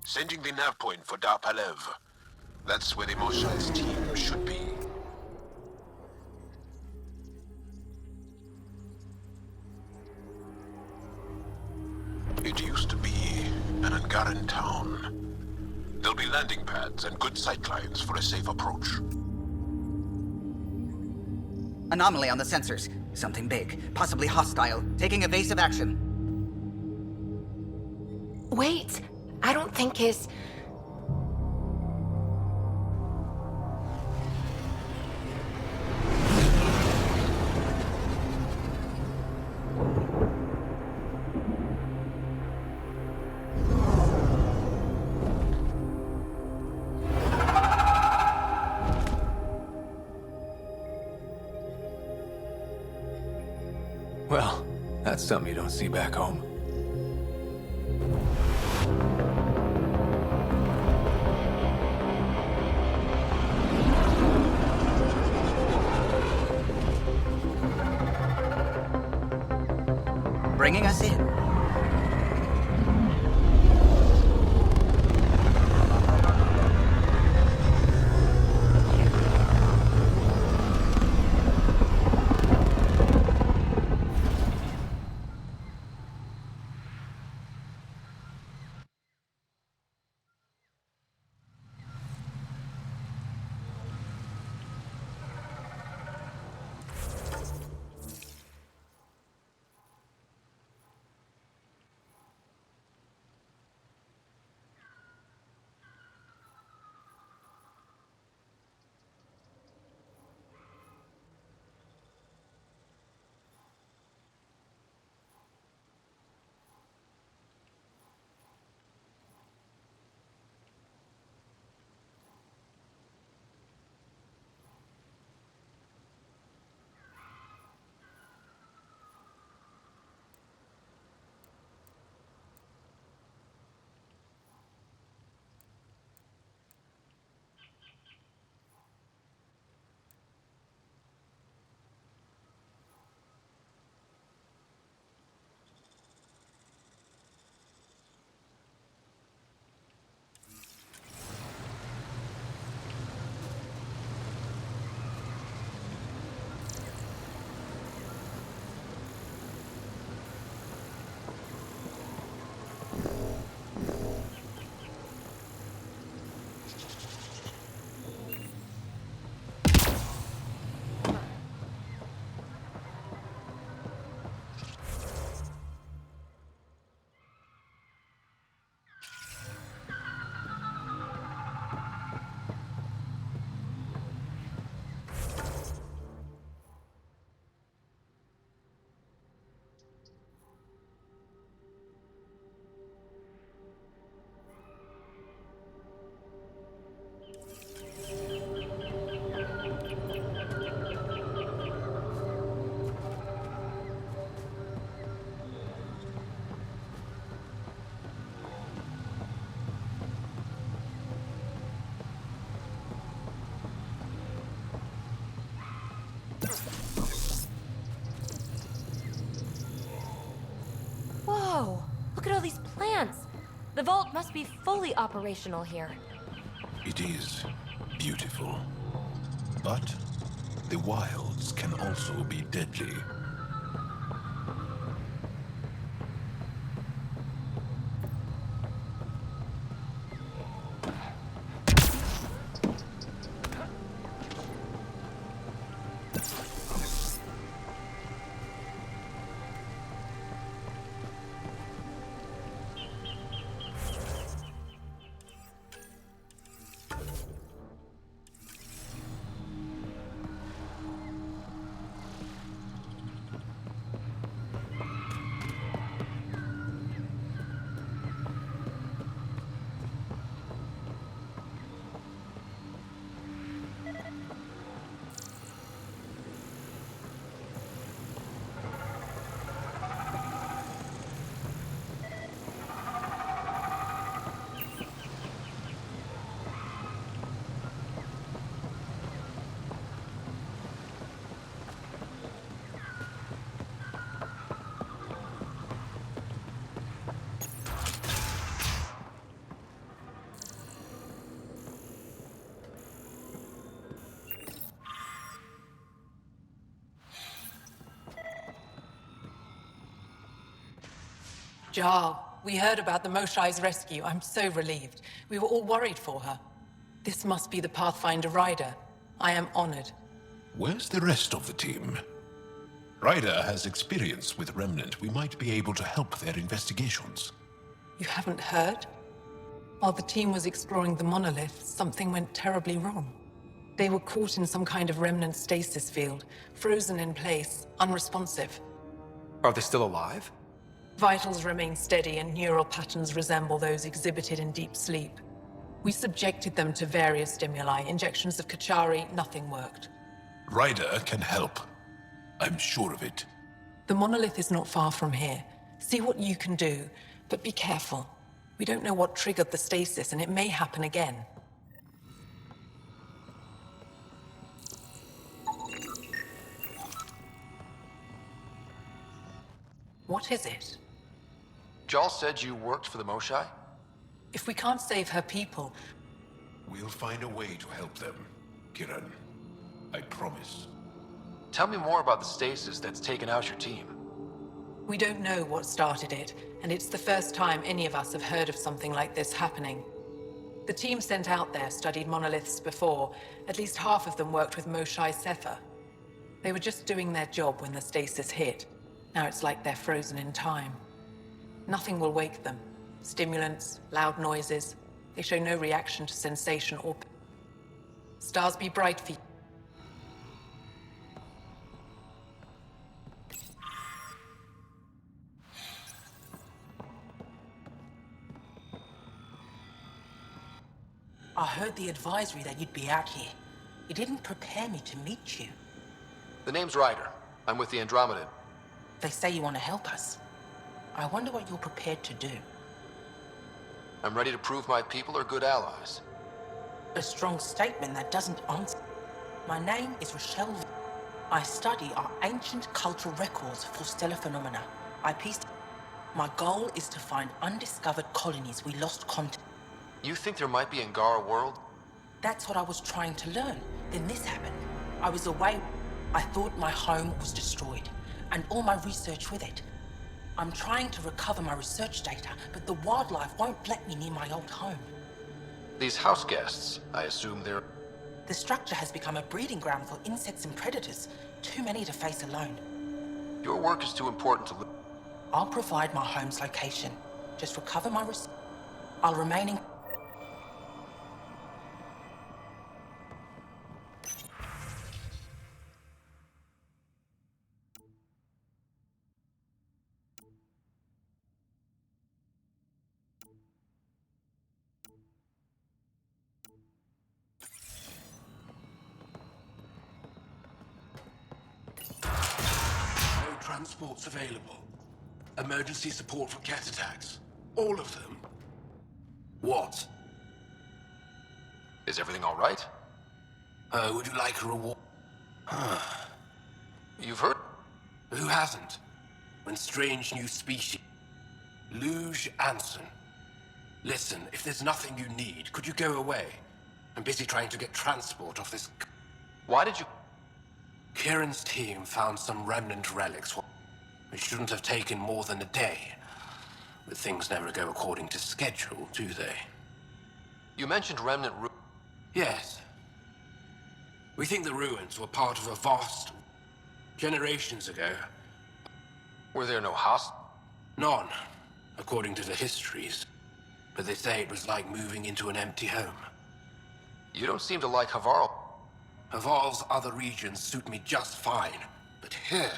Sending the nav point for Dar Palev. That's where the Mosha's team should be. It used to be an Angaran town. There'll be landing pads and good sightlines for a safe approach. Anomaly on the sensors. Something big, possibly hostile, taking evasive action. Wait, I don't think his... Well, that's something you don't see back home. Bringing us in. Whoa! Look at all these plants! The vault must be fully operational here. It is beautiful. But the wilds can also be deadly. Jar, we heard about the Moshai's rescue. I'm so relieved. We were all worried for her. This must be the Pathfinder Rider. I am honored. Where's the rest of the team? Ryder has experience with Remnant. We might be able to help their investigations. You haven't heard? While the team was exploring the monolith, something went terribly wrong. They were caught in some kind of Remnant stasis field, frozen in place, unresponsive. Are they still alive? Vitals remain steady and neural patterns resemble those exhibited in deep sleep. We subjected them to various stimuli, injections of Kachari, nothing worked. Ryder can help. I'm sure of it. The monolith is not far from here. See what you can do, but be careful. We don't know what triggered the stasis, and it may happen again. What is it? Jal said you worked for the Moshai? If we can't save her people... We'll find a way to help them, Kiran. I promise. Tell me more about the stasis that's taken out your team. We don't know what started it, and it's the first time any of us have heard of something like this happening. The team sent out there studied monoliths before. At least half of them worked with Moshai Sefer. They were just doing their job when the stasis hit. Now it's like they're frozen in time. Nothing will wake them. Stimulants, loud noises. They show no reaction to sensation or... Stars be bright for you. I heard the advisory that you'd be out here. It didn't prepare me to meet you. The name's Ryder. I'm with the Andromeda. They say you want to help us. I wonder what you're prepared to do. I'm ready to prove my people are good allies. A strong statement that doesn't answer. My name is Rochelle. I study our ancient cultural records for stellar phenomena. I pieced... My goal is to find undiscovered colonies we lost contact. You think there might be Angara world? That's what I was trying to learn. Then this happened. I was away. I thought my home was destroyed, and all my research with it. I'm trying to recover my research data, but the wildlife won't let me near my old home. These house guests, I assume they're... The structure has become a breeding ground for insects and predators. Too many to face alone. Your work is too important to... I'll provide my home's location. Just recover my I'll remain in... Transports available. Emergency support for cat attacks. All of them. What? Is everything all right? Would you like a reward? You've heard? Who hasn't? When strange new species... Luge Anson. Listen, if there's nothing you need, could you go away? I'm busy trying to get transport off this... Why did you... Kieran's team found some remnant relics. It shouldn't have taken more than a day. But things never go according to schedule, do they? You mentioned remnant Yes. We think the ruins were part of a vast... Generations ago. Were there no host? None, according to the histories. But they say it was like moving into an empty home. You don't seem to like Havarl. Havarl's other regions suit me just fine. But here...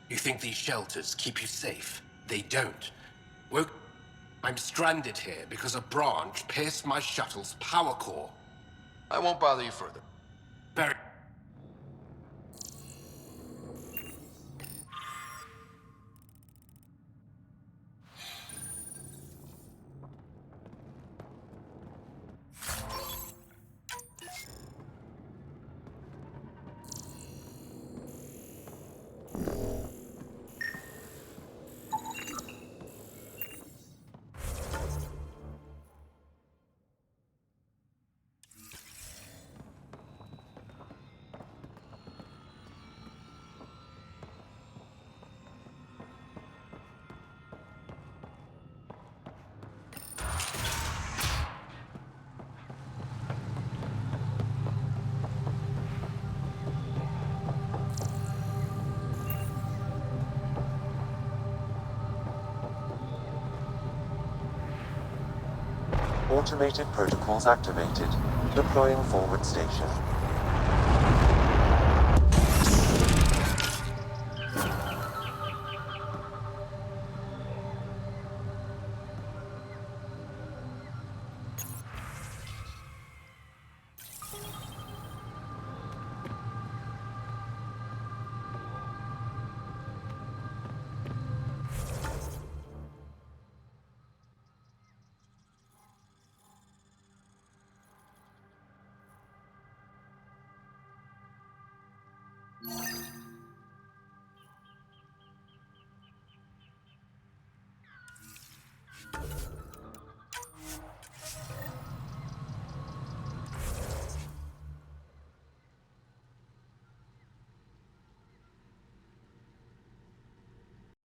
You think these shelters keep you safe? They don't. I'm stranded here because a branch pierced my shuttle's power core. I won't bother you further. Very... Automated protocols activated. Deploying forward station.